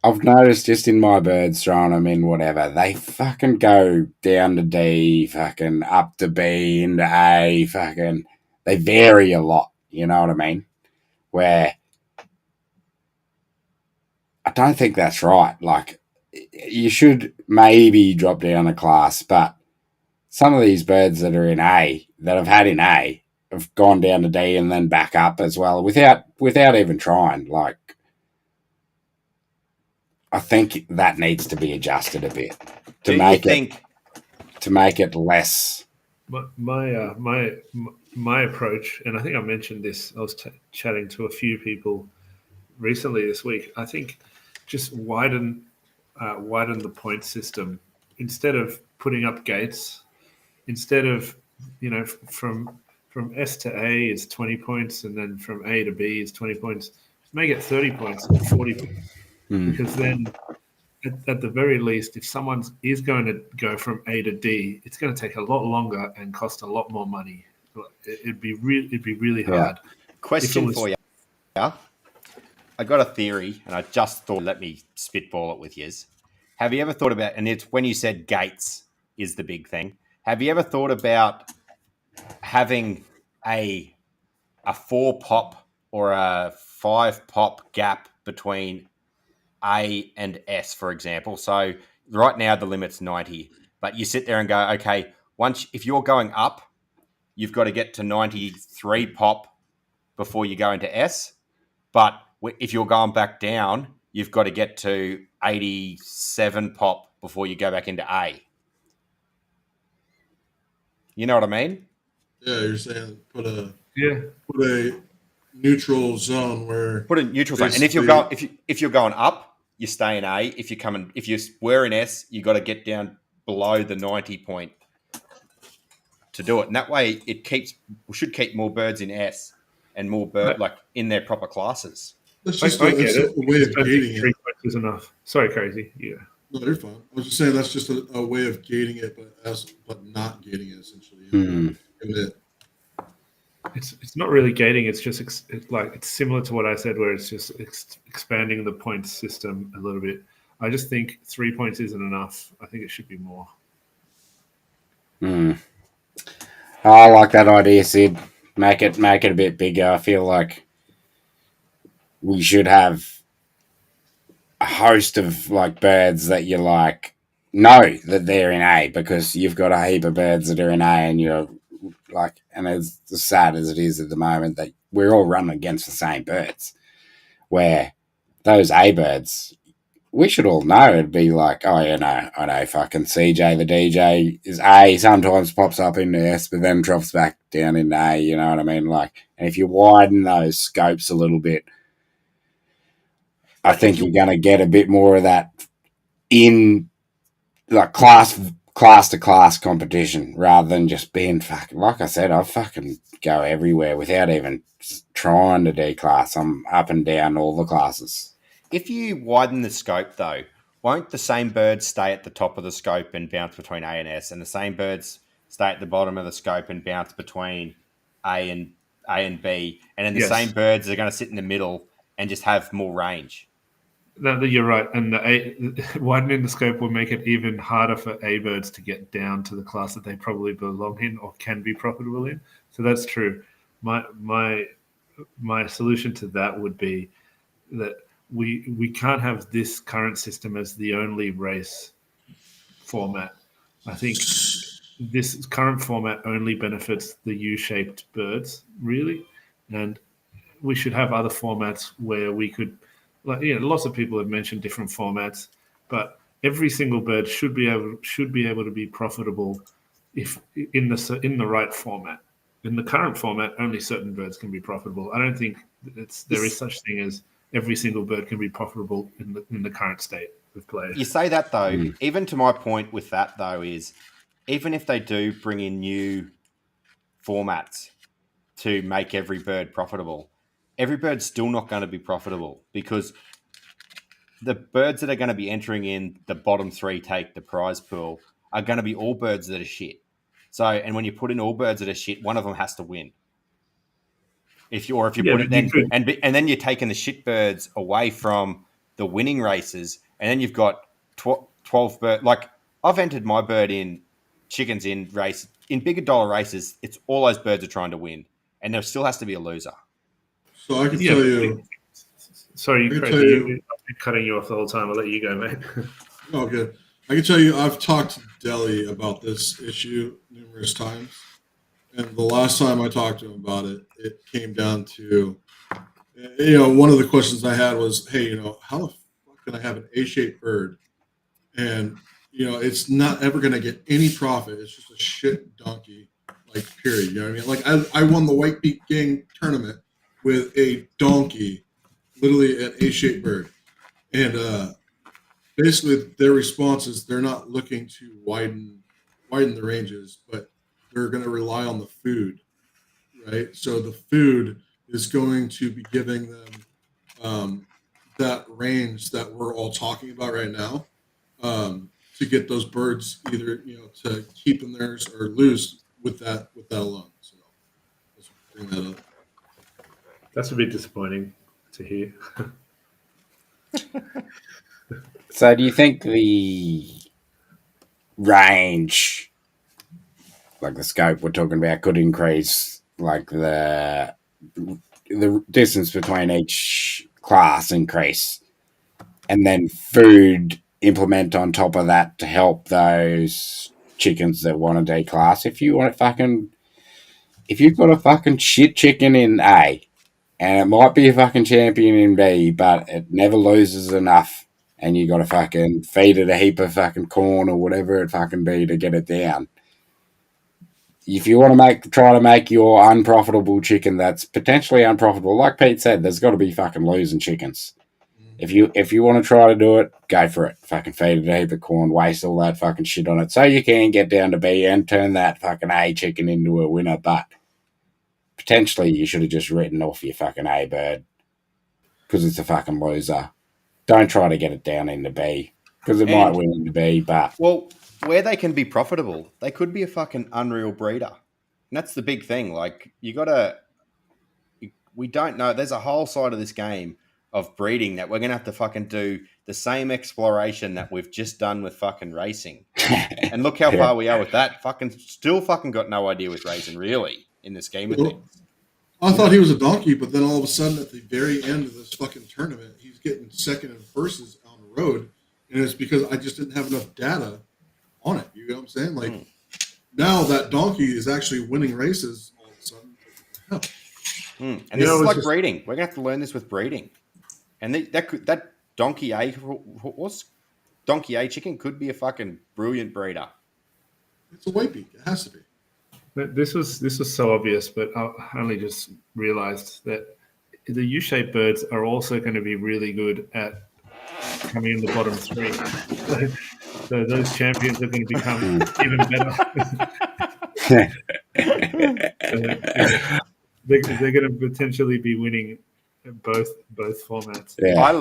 I've noticed just in my birds throwing them in whatever, they fucking go down to D, fucking up to B, into A, fucking, they vary a lot, you know what I mean? Where I don't think that's right. You should maybe drop down a class, but some of these birds that are in A, that I've had in A, have gone down to D and then back up as well without even trying. I think that needs to be adjusted a bit to make it less. My approach, and I think I mentioned this. I was chatting to a few people recently this week. I think just widen the point system instead of putting up gates. Instead of from S to A is 20 points, and then from A to B is 20 points. Make it 30 points and 40 points. Because then, at the very least, if someone is going to go from A to D, it's going to take a lot longer and cost a lot more money. It'd be really hard. Question for you. I got a theory, and I just thought, let me spitball it with yous. have you ever thought about, and it's when you said gates is the big thing, have you ever thought about having a 4-pop or a 5-pop gap between A and S, for example? So right now the limit's 90, but you sit there and go, okay, if you're going up, you've got to get to 93 pop before you go into S. But if you're going back down, you've got to get to 87 pop before you go back into A. You know what I mean? Yeah, you're saying put a Yeah. neutral zone where Put a neutral zone. And if you're going up, you stay in A. If you were in S, you got to get down below the 90 point to do it. And that way we should keep more birds in S and more like in their proper classes. That's just a way of gating it. 3 points is enough. Sorry, Crazy. Yeah. No, you're fine. I was just saying that's just a way of gating it, but not gating it essentially. It's not really gating. It's just it's similar to what I said, where it's just expanding the points system a little bit. I just think 3 points isn't enough. I think it should be more. I like that idea, Sid. Make it a bit bigger. I feel like we should have a host of like birds that you like know that they're in A, because you've got a heap of birds that are in A, and you're like, and as sad as it is at the moment that we're all running against the same birds, where those A birds, we should all know. It'd be like, oh, I know fucking CJ the DJ is A, sometimes pops up in S, but then drops back down in A, you know what I mean? Like, and if you widen those scopes a little bit, I think you're going to get a bit more of that in like class to class competition, rather than just being fucking, like I said, I fucking go everywhere without even trying to D-class. I'm up and down all the classes. If you widen the scope, though, won't the same birds stay at the top of the scope and bounce between A and S, and the same birds stay at the bottom of the scope and bounce between A and B, and then the same birds are going to sit in the middle and just have more range? No, you're right, and widening the scope will make it even harder for A birds to get down to the class that they probably belong in or can be profitable in. So that's true. My solution to that would be that we can't have this current system as the only race format. I think this current format only benefits the U-shaped birds, really, and we should have other formats where we could, like, lots of people have mentioned different formats, but every single bird should be able to be profitable if in the right format. In the current format, only certain birds can be profitable. I don't think there is such thing as every single bird can be profitable in the current state of play. You say that, though. Even to my point with that, though, is even if they do bring in new formats to make every bird profitable, every bird's still not going to be profitable, because the birds that are going to be entering in the bottom 3 take the prize pool are going to be all birds that are shit. So, and when you put in all birds that are shit, one of them has to win. If you put it then, and then you're taking the shit birds away from the winning races, and then you've got 12 birds. Like, I've entered my bird in chickens in bigger dollar races. It's all those birds are trying to win, and there still has to be a loser. So I can tell you. Sorry, I've been cutting you off the whole time. I'll let you go, mate. Oh, good. I can tell you, I've talked to Deli about this issue numerous times. And the last time I talked to him about it, it came down to, one of the questions I had was, hey, how the fuck can I have an A-shaped bird? And, it's not ever going to get any profit. It's just a shit donkey, like, period. You know what I mean? Like, I won the White Beak Gang tournament with a donkey, literally an A-shaped bird. And basically their response is they're not looking to widen the ranges, but they're going to rely on the food, right? So the food is going to be giving them that range that we're all talking about right now, to get those birds either to keep in theirs or lose with that alone. So let's bring that up. That's a bit disappointing to hear. So do you think the range, like the scope we're talking about, could increase like the distance between each class increase, and then food implement on top of that to help those chickens that want to declass? If you've got a fucking shit chicken in A, and it might be a fucking champion in B, but it never loses enough, and you got to fucking feed it a heap of fucking corn or whatever it fucking be to get it down. If you want to try to make your unprofitable chicken that's potentially unprofitable, like Pete said, there's got to be fucking losing chickens. If you want to try to do it, go for it. Fucking feed it a heap of corn, waste all that fucking shit on it, so you can get down to B and turn that fucking A chicken into a winner. But potentially, you should have just written off your fucking A bird because it's a fucking loser. Don't try to get it down into B because it might win into B. But well, where they can be profitable, they could be a fucking unreal breeder, and that's the big thing. Like we don't know. There's a whole side of this game of breeding that we're gonna have to fucking do the same exploration that we've just done with fucking racing. And look how far we are with that. Still fucking got no idea with racing, really, in the scheme of things. I thought he was a donkey, but then all of a sudden at the very end of this fucking tournament, he's getting second and firsts on the road. And it's because I just didn't have enough data on it. You know what I'm saying? Like now that donkey is actually winning races all of a sudden. And this is like breeding. We're going to have to learn this with breeding. And that donkey A chicken could be a fucking brilliant breeder. It's a white beak. It has to be. This was so obvious, but I only just realized that the U-shaped birds are also going to be really good at coming in the bottom three. So those champions are going to become even better. They're going to potentially be winning both formats. Yeah. I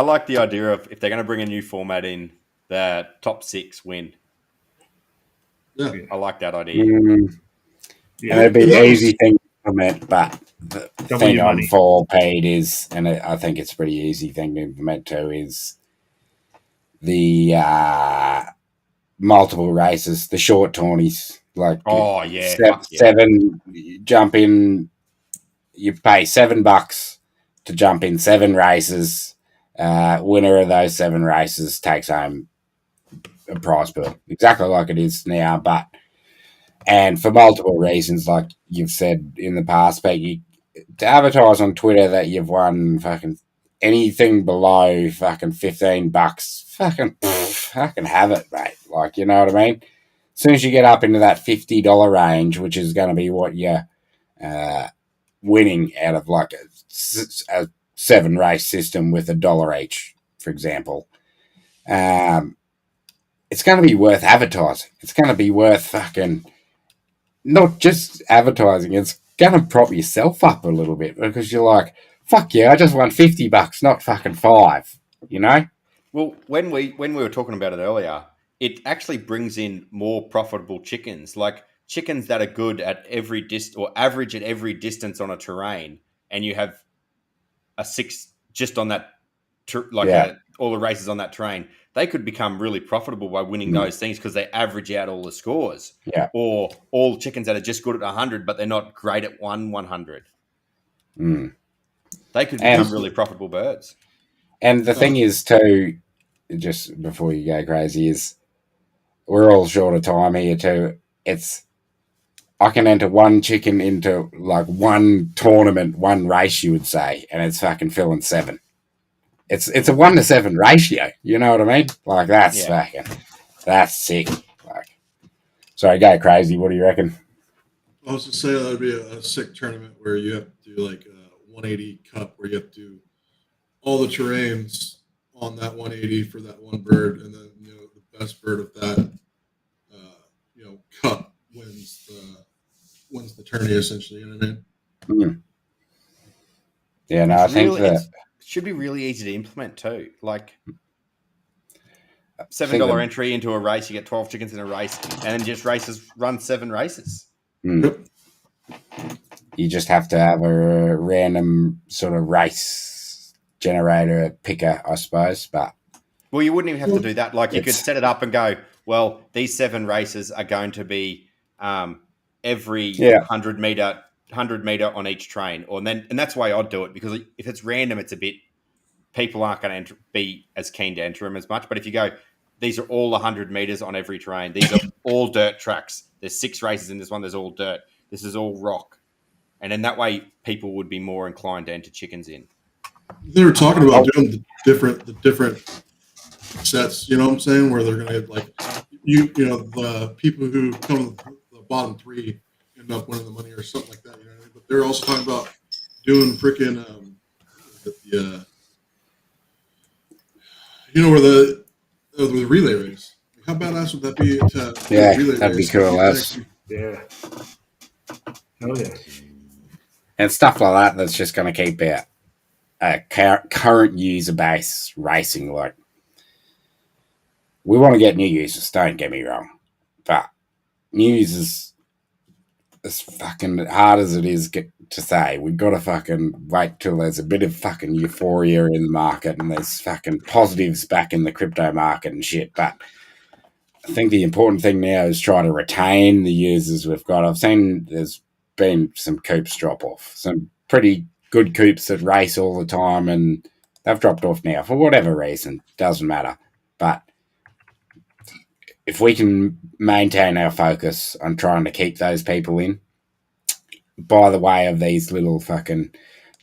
like the idea of if they're going to bring a new format in, the top 6 win. Yeah. I like that idea. Yeah. And it'd be an easy thing to implement, but the thing on for paid is, and I think it's a pretty easy thing to implement too, is the multiple races, the short tourneys. Like, seven jump in, you pay $7 to jump in 7 races. Winner of those 7 races takes home a prize pool, exactly like it is now, and for multiple reasons, like you've said in the past, but to advertise on Twitter that you've won fucking anything below fucking $15, fucking have it, mate. Like, you know what I mean? As soon as you get up into that $50 range, which is going to be what you're winning out of like a 7 race system with $1 each, for example, it's going to be worth advertising. It's going to be worth fucking not just advertising. It's going to prop yourself up a little bit because you're like, fuck yeah, I just won $50, not fucking 5. You know? Well, when we were talking about it earlier, it actually brings in more profitable chickens, like chickens that are good at every or average at every distance on a terrain, and you have a 6 just on that, all the races on that terrain. They could become really profitable by winning those things because they average out all the scores. Yeah. Or all chickens that are just good at 100, but they're not great at 100. They could become really profitable birds. And the thing is, too, just before you go crazy, is we're all short of time here, too. I can enter 1 chicken into, like, 1 tournament, 1 race, you would say, and it's fucking filling 7. It's a 1-to-7 ratio. You know what I mean? Like, that's sick. Like, sorry, go crazy. What do you reckon? I was to say that would be a sick tournament where you have to do like a 180 cup where you have to do all the terrains on that 180 for that one bird, and then the best bird of that cup wins the tourney essentially. You know what I mean? Yeah, no, I think that should be really easy to implement too. Like $7 entry into a race, you get 12 chickens in a race, and then just run 7 races. You just have to have a random sort of race generator picker, I suppose. But Well, you wouldn't even have to do that. Like, you could It's- set it up and go, well, these 7 races are going to be every Yeah. 100 meter on each train, and that's why I'd do it, because if it's random, it's a bit, people aren't going to be as keen to enter them as much. But if you go, these are all 100 meters on every train. These are all dirt tracks. There's 6 races in this one. There's all dirt. This is all rock. And in that way, people would be more inclined to enter chickens in. They were talking about doing the different sets. You know what I'm saying? Where they're gonna like the people who come to the bottom 3 end up winning the money or something like that. You know what I mean? But they're also talking about doing freaking where the relay race. How badass would that be? Yeah, relay that'd be race? cool. Yeah. Hell yeah. And stuff like that's just going to keep our current user base racing. Like, we want to get new users, don't get me wrong, but new users, as fucking hard as it is to say, we've got to fucking wait till there's a bit of fucking euphoria in the market and there's fucking positives back in the crypto market and shit. But I think the important thing now is try to retain the users we've got. I've seen there's been some coops drop off, some pretty good coops that race all the time, and they've dropped off now for whatever reason. Doesn't matter. But if we can maintain our focus on trying to keep those people in, by the way of these little fucking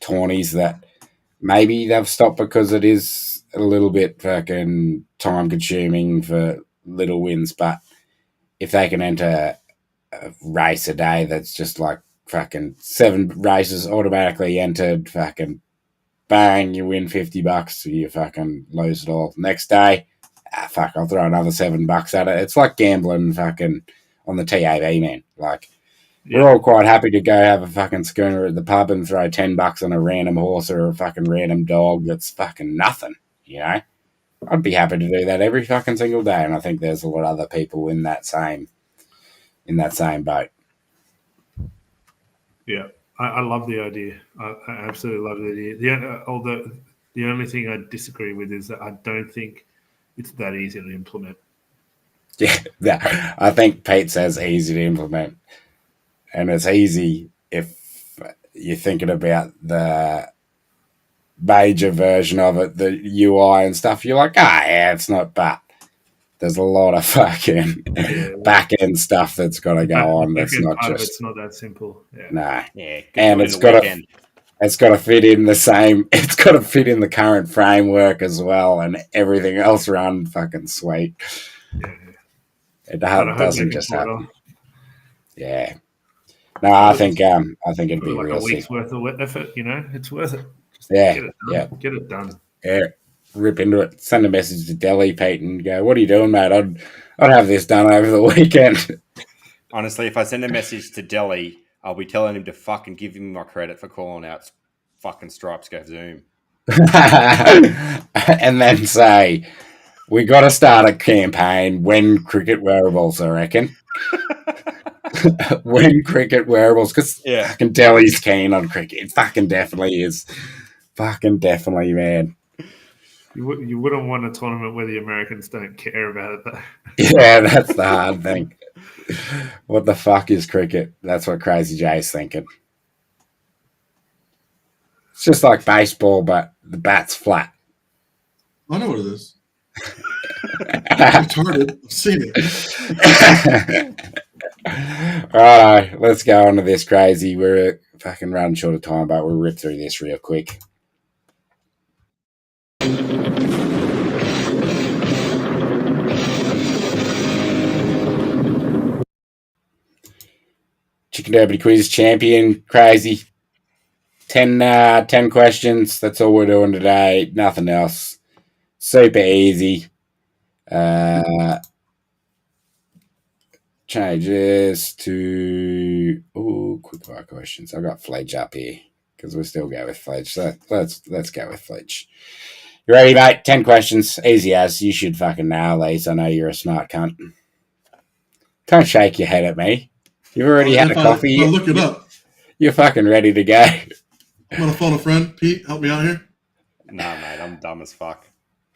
tawnies that maybe they've stopped because it is a little bit fucking time consuming for little wins, but if they can enter a race a day that's just like fucking 7 races automatically entered, fucking bang, you win $50, you fucking lose it all. Next day, fuck, I'll throw another $7 at it. It's like gambling fucking on the TAB, man. Like, we're all quite happy to go have a fucking schooner at the pub and throw $10 on a random horse or a fucking random dog that's fucking nothing, you know? I'd be happy to do that every fucking single day, and I think there's a lot of other people in that same boat. Yeah, I love the idea. I absolutely love the idea. The only thing I disagree with is that I don't think it's that easy to implement. Yeah, I think Pete says easy to implement, and it's easy if you're thinking about the major version of it, the UI and stuff. You're like, yeah, it's not, but there's a lot of fucking back end stuff that's got to go on. That's not just. It's not that simple. Yeah. No. Yeah, and it's got to fit in the same. It's got to fit in the current framework as well, and everything else run fucking sweet. Yeah. It doesn't just happen. Yeah. No, I think it'd be like real a week's sick. worth of effort. It's worth it. Just get it done. Yeah, rip into it. Send a message to Delhi, Pete, and go, "What are you doing, mate? I'd have this done over the weekend." Honestly, if I send a message to Delhi, I'll be telling him to fucking give him my credit for calling out fucking Stripes Go Zoom. And then say, we got to start a campaign when cricket wearables, I reckon. When cricket wearables, because fucking Delhi's keen on cricket. It fucking definitely is. Fucking definitely, man. You wouldn't want a tournament where the Americans don't care about it, though. Yeah, that's the hard thing. What the fuck is cricket? That's what CrazyJ's thinking. It's just like baseball, but the bat's flat. I know what it is. It's retarded. I've seen it. All right, let's go on to this crazy. We're fucking running short of time, but we'll rip through this real quick. Chicken Derby Quiz champion, crazy. 10 questions. That's all we're doing today. Nothing else. Super easy. Changes to quick fire questions. I've got Fledge up here because we'll still go with Fledge. So let's go with Fledge. You ready, mate? 10 questions. Easy as. You should fucking nail these. I know you're a smart cunt. Don't shake your head at me. You've already had a coffee. I'll look it up. You're fucking ready to go. I'm gonna phone a friend. Pete, help me out here. Nah, mate, I'm dumb as fuck.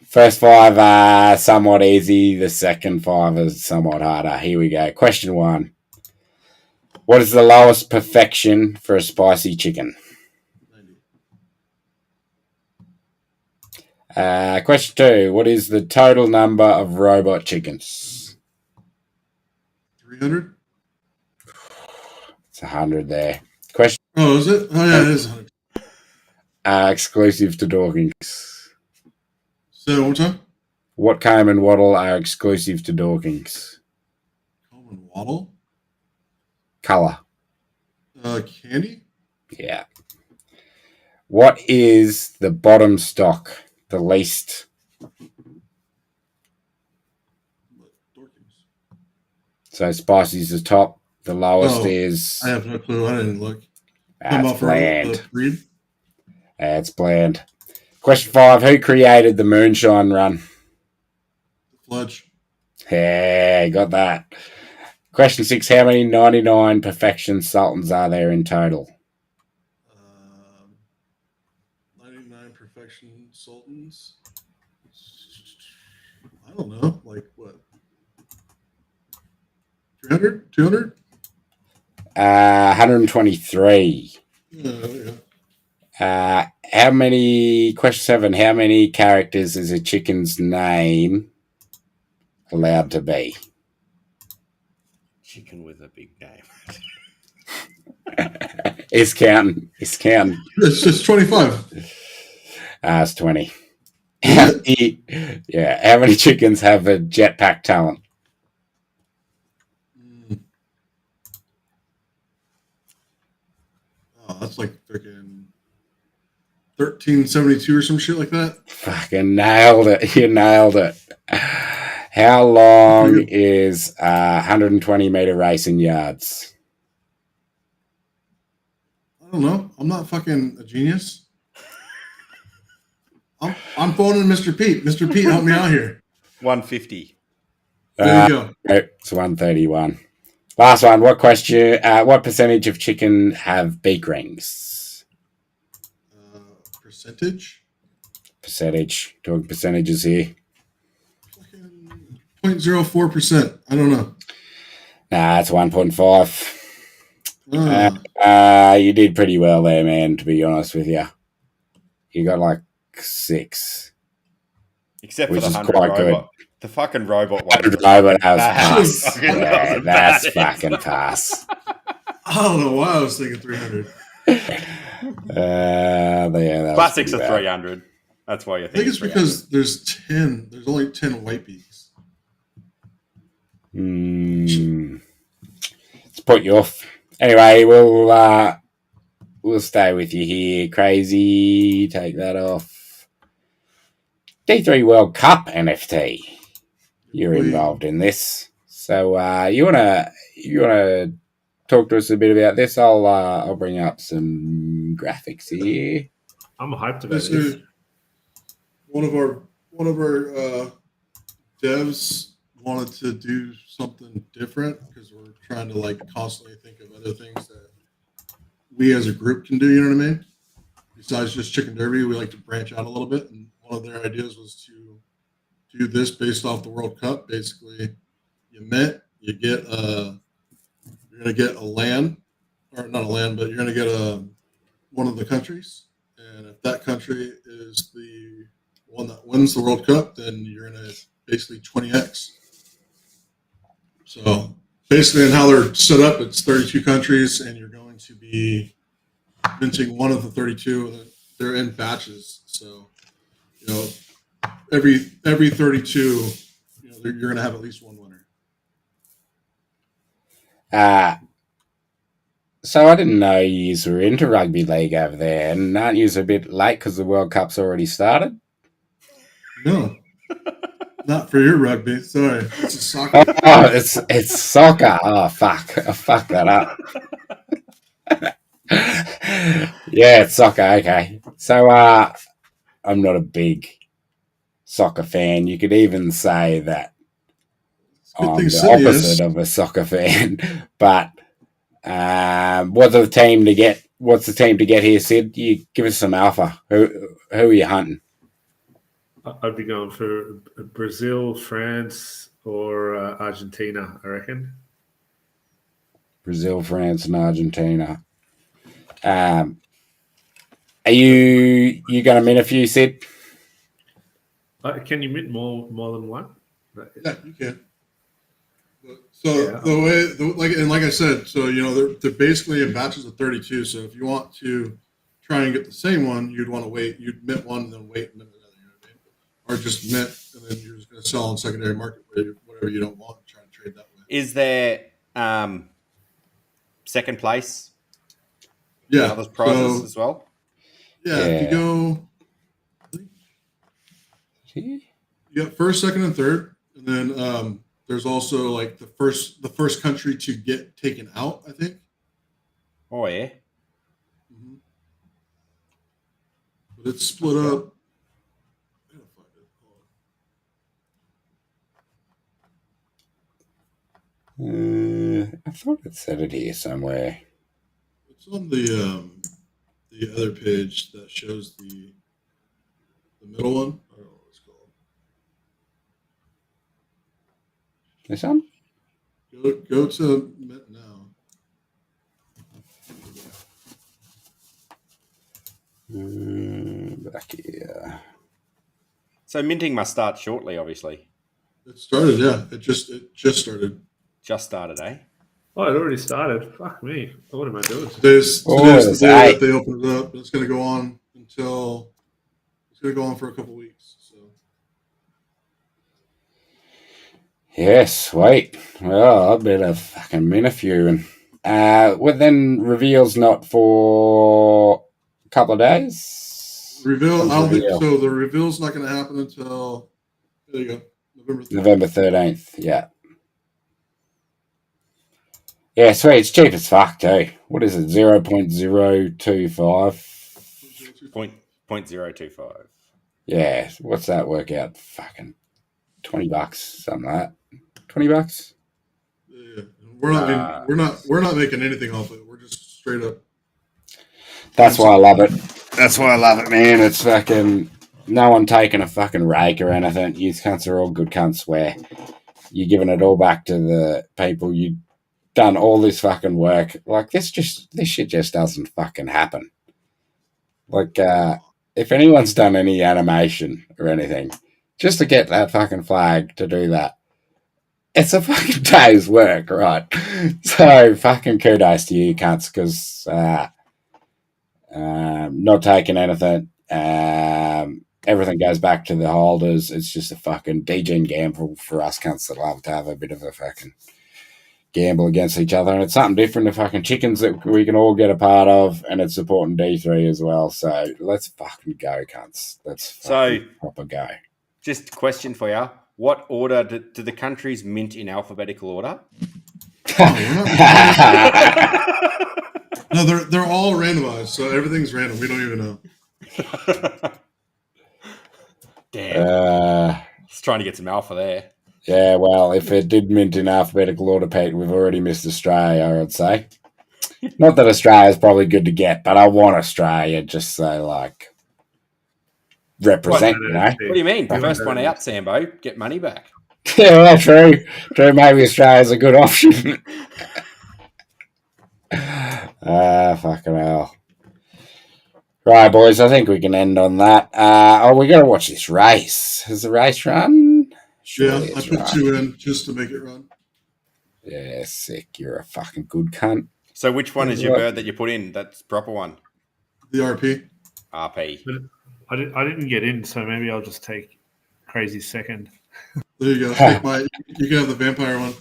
First 5 are somewhat easy. The second 5 is somewhat harder. Here we go. Question 1. What is the lowest perfection for a spicy chicken? 90. Question 2. What is the total number of robot chickens? 300. It's 100 there. Question. Oh, is it? Oh, yeah, it is 100. Exclusive to Dorkings. Say that one more time. What comb and wattle are exclusive to Dorkings? Comb and waddle. Colour. Candy. Yeah. What is the bottom stock? The least. Dorkings. So spicy's the top. The lowest Oh, is. I have no clue. I didn't look. That's bland. Breed. That's bland. Question 5. Who created the moonshine run? Fledge. Yeah, got that. Question 6. How many 99 perfection sultans are there in total? 99 perfection sultans. I don't know. Like what? 300? 200? 123. Yeah. How many? Question 7. How many characters is a chicken's name allowed to be? Chicken with a big name. It's counting. It's counting. It's just 25. It's 20. Yeah. How many chickens have a jetpack talent? Oh, that's like freaking 1372 or some shit like that. Fucking nailed it. You nailed it. How long is 120 meter race in yards? I don't know. I'm not fucking a genius. I'm phoning Mr. Pete. Mr. Pete, help me out here. 150. There you go. It's 131. Last one. What question? What percentage of chicken have beak rings? Percentage? Percentage. Talking percentages here. 0.04%. I don't know. Nah, it's 1.5. You did pretty well there, man, to be honest with you. You got like 6. Except which for the is 100 quite robot. good. The fucking robot one. Robot has pass. Fucking Yeah, was that's bad. fucking pass. I don't know why I was thinking 300. That Classics are 300. That's why you're I think thinking it's because there's only 10 white beaks. Let's put you off. Anyway, we'll stay with you here. Crazy, take that off. D3 World Cup NFT. You're involved in this, so you wanna talk to us a bit about this? I'll bring up some graphics here. I'm hyped about this. One of our devs wanted to do something different because we're trying to like constantly think of other things that we as a group can do. You know what I mean? Besides just Chicken Derby, we like to branch out a little bit. And one of their ideas was to do this based off the World Cup. Basically, you're gonna get a land, or not a land, but you're gonna get one of the countries, and if that country is the one that wins the World Cup, then you're gonna basically 20x. So basically, in how they're set up, it's 32 countries, and you're going to be minting one of the 32, and they're in batches. So, every 32, you're going to have at least one winner. So I didn't know you were into rugby league over there, and aren't you a bit late because the World Cup's already started? No, not for your rugby. Sorry, it's a soccer. Oh, it's soccer. Oh, fuck. I fucked that up. Yeah, it's soccer. Okay. So I'm not a big soccer fan. You could even say that I'm the opposite of a soccer fan. But what's the team to get here, Sid? You give us some alpha. Who are you hunting? I'd be going for Brazil, France, or Argentina, I reckon. Brazil, France, and Argentina. Are you going to mint a few, Sid? Can you mint more than one? Yeah, you can. So like I said, so they're basically in batches of 32. So if you want to try and get the same one, you'd want to wait. You'd mint one and then wait and mint another. You know what I mean? Or just mint and then you're just going to sell on secondary market whatever you don't want and try to trade that way. Is there second place? Yeah, Other prizes as well. Yeah, if you go, you got first, second, and third, and then there's also like the first country to get taken out, I think. Oh yeah. Mm-hmm. But it's split up. I thought it said it here somewhere. It's on the other page that shows the middle one. I don't know what it's called. This one? Go to Mint now. Back here. So minting must start shortly, obviously. It started, yeah. It just started. Just started, eh? Oh, it already started. Fuck me. What am I doing? Today's the day that they opened it up. It's going to go on for a couple weeks. So. Yes, sweet. Well, I better fucking mint a few. And well, then reveal's not for a couple of days. Reveal. I don't think so. The reveal's not going to happen until there you go, November 13th. Yeah. Yeah, sweet. It's cheap as fuck too. What is it? 0.025. 0.025. Yeah. What's that work out? Fucking $20, something like that. $20. Yeah, we're not making anything off it. We're just straight up. That's why I love it. That's why I love it, man. It's fucking no one taking a fucking rake or anything. You cunts are all good cunts where you're giving it all back to the people. You done all this fucking work. Like this shit just doesn't fucking happen. Like if anyone's done any animation or anything, just to get that fucking flag to do that, it's a fucking day's work, right? So fucking kudos to you cunts, because not taking anything. Everything goes back to the holders. It's just a fucking degen gamble for us cunts that love to have a bit of a fucking gamble against each other, and it's something different to fucking chickens that we can all get a part of, and it's supporting D3 as well. So let's fucking go, cunts. Let's fucking proper go. Just a question for you: what order do the countries mint in alphabetical order? No, they're all randomized, so everything's random. We don't even know. Damn. Just trying to get some alpha there. Yeah, well, if it did mint in alphabetical order, Pete, we've already missed Australia, I would say. Not that Australia's probably good to get, but I want Australia just so, like, represent, you know? What do you mean? First one out, Sambo. Get money back. Yeah, well, true. True, maybe Australia's a good option. Fucking hell. Right, boys, I think we can end on that. We got to watch this race. Has the race run? Surely I put 2 in just to make it run. Yeah, sick. You're a fucking good cunt. So which one is your bird that you put in? That's proper one. The RP. RP. I didn't get in, so maybe I'll just take Crazy second. There you go. You can have the vampire one.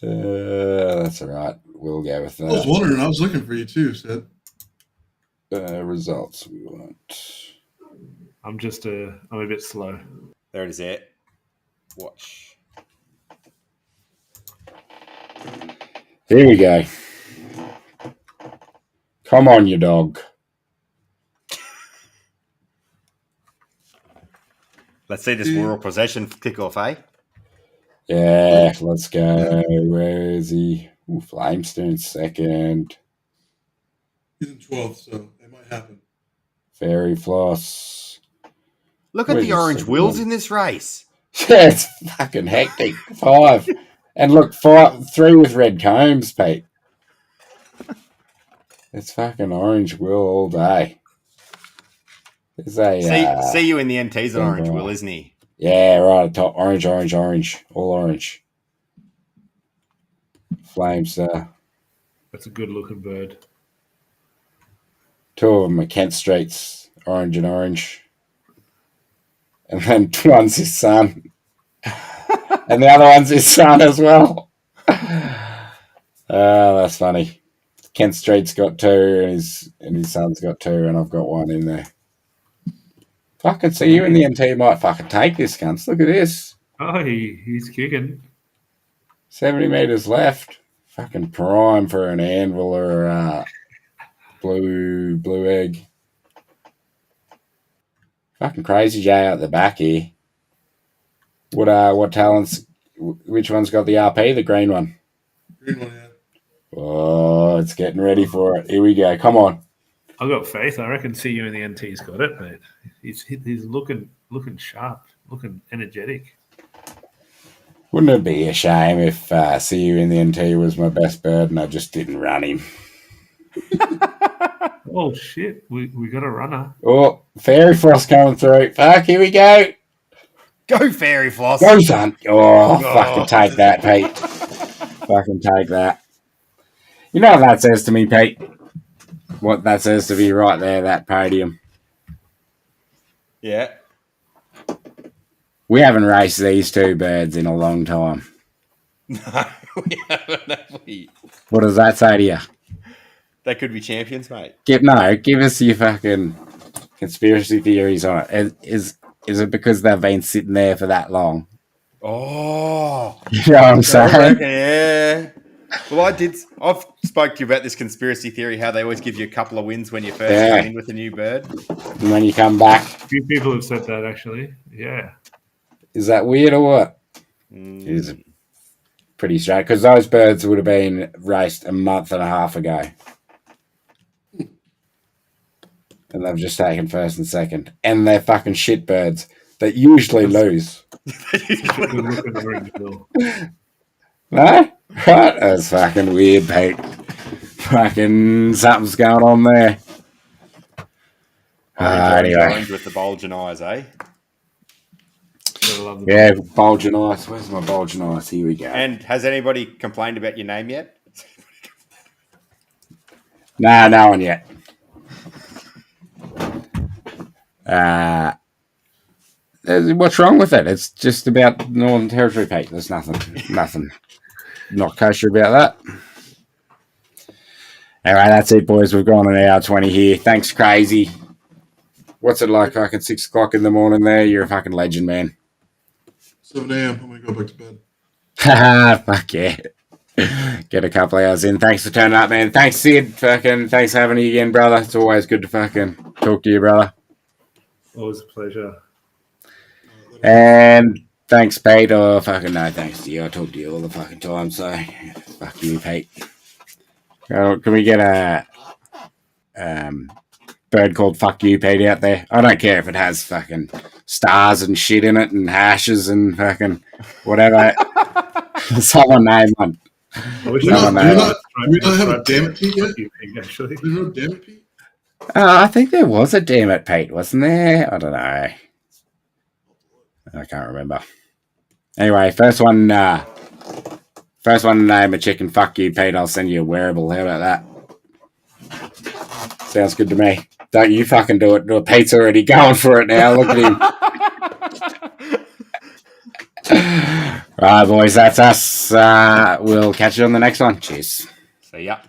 That's all right. We'll go with that. I was wondering. I was looking for you too, Sid. Results we want. I'm a bit slow. There it is. There. Watch. Here we go. Come on, you dog. Let's see this rural possession kick off, eh? Yeah, let's go. Where is he? Ooh, Flamestone second. He's in 12th, so it might happen. Fairy Floss. Look at We're the just orange sitting wheels on- in this race. Yeah, it's fucking hectic. 5. And look, 3 with red combs, Pete. It's fucking orange wheel all day. There's a See you in the NT's an orange right. wheel, isn't he? yeah, right at top. Orange, all orange. Flames. That's a good looking bird. 2 of them are Kent Streets, orange and orange. And then one's his son. And the other one's his son as well. That's funny. Kent Street's got 2, and his son's got 2, and I've got 1 in there. Fucking see you in the NT might fucking take this, cunts. Look at this. Oh, he's kicking. 70 meters left. Fucking prime for an anvil or a blue egg. Fucking CrazyJ out the back here. What talents? Which one's got the RP? The green one. Green one, yeah. Oh, it's getting ready for it. Here we go. Come on. I've got faith. I reckon see you in the NT's got it, mate. He's looking sharp, looking energetic. Wouldn't it be a shame if See You in the NT was my best bird and I just didn't run him? Oh shit, we got a runner. Oh, Fairy Frost coming through. Fuck, here we go. Go, Fairy Floss. Go, son. Oh, fucking take that, Pete. Fucking take that. You know what that says to me, Pete? What that says to me right there, that podium. Yeah. We haven't raced these 2 birds in a long time. No, we haven't, have we? What does that say to you? They could be champions, mate. Give us your fucking conspiracy theories on it. Is it because they've been sitting there for that long? Oh. You know what I'm saying? Yeah. Well, I've spoke to you about this conspiracy theory, how they always give you a couple of wins when you first come in with a new bird. And when you come back. A few people have said that, actually. Yeah. Is that weird or what? It is pretty straight, because those birds would have been raced a month and a half ago. And they've just taken first and second. And they're fucking shit birds that usually lose. No? Right? That's fucking weird, Pete. Fucking something's going on there. Anyway. Orange with the bulging eyes, eh? Yeah, bulging eyes. Where's my bulging eyes? Here we go. And has anybody complained about your name yet? Nah, no one yet. What's wrong with it? It's just about Northern Territory, Pete. There's nothing not kosher about that. Anyway, that's it, boys. We've gone an hour 20 here. Thanks, Crazy. What's it like fucking 6 o'clock in the morning there? You're a fucking legend, man. 7 a.m. I'm going to go back to bed. Haha, fuck yeah. Get a couple hours in. Thanks for turning up, man. Thanks, Sid. Fucking thanks for having me again, brother. It's always good to fucking talk to you, brother. Always a pleasure. And thanks, Pete. Oh, fucking no, thanks to you. I talk to you all the fucking time, so fuck you, Pete. Can we get a bird called Fuck You, Pete, out there? I don't care if it has fucking stars and shit in it and hashes and fucking whatever. Someone name one. I wish Do we not have a Damn It Pete yet? Actually. There's no Damn It Pete? I think there was a Damn It Pete, wasn't there? I don't know. I can't remember. Anyway, first one to name a chicken, Fuck You, Pete. I'll send you a wearable. How about that? Sounds good to me. Don't you fucking do it. Pete's already going for it now. Look at him. Right, boys, that's us. We'll catch you on the next one. Cheers. See ya.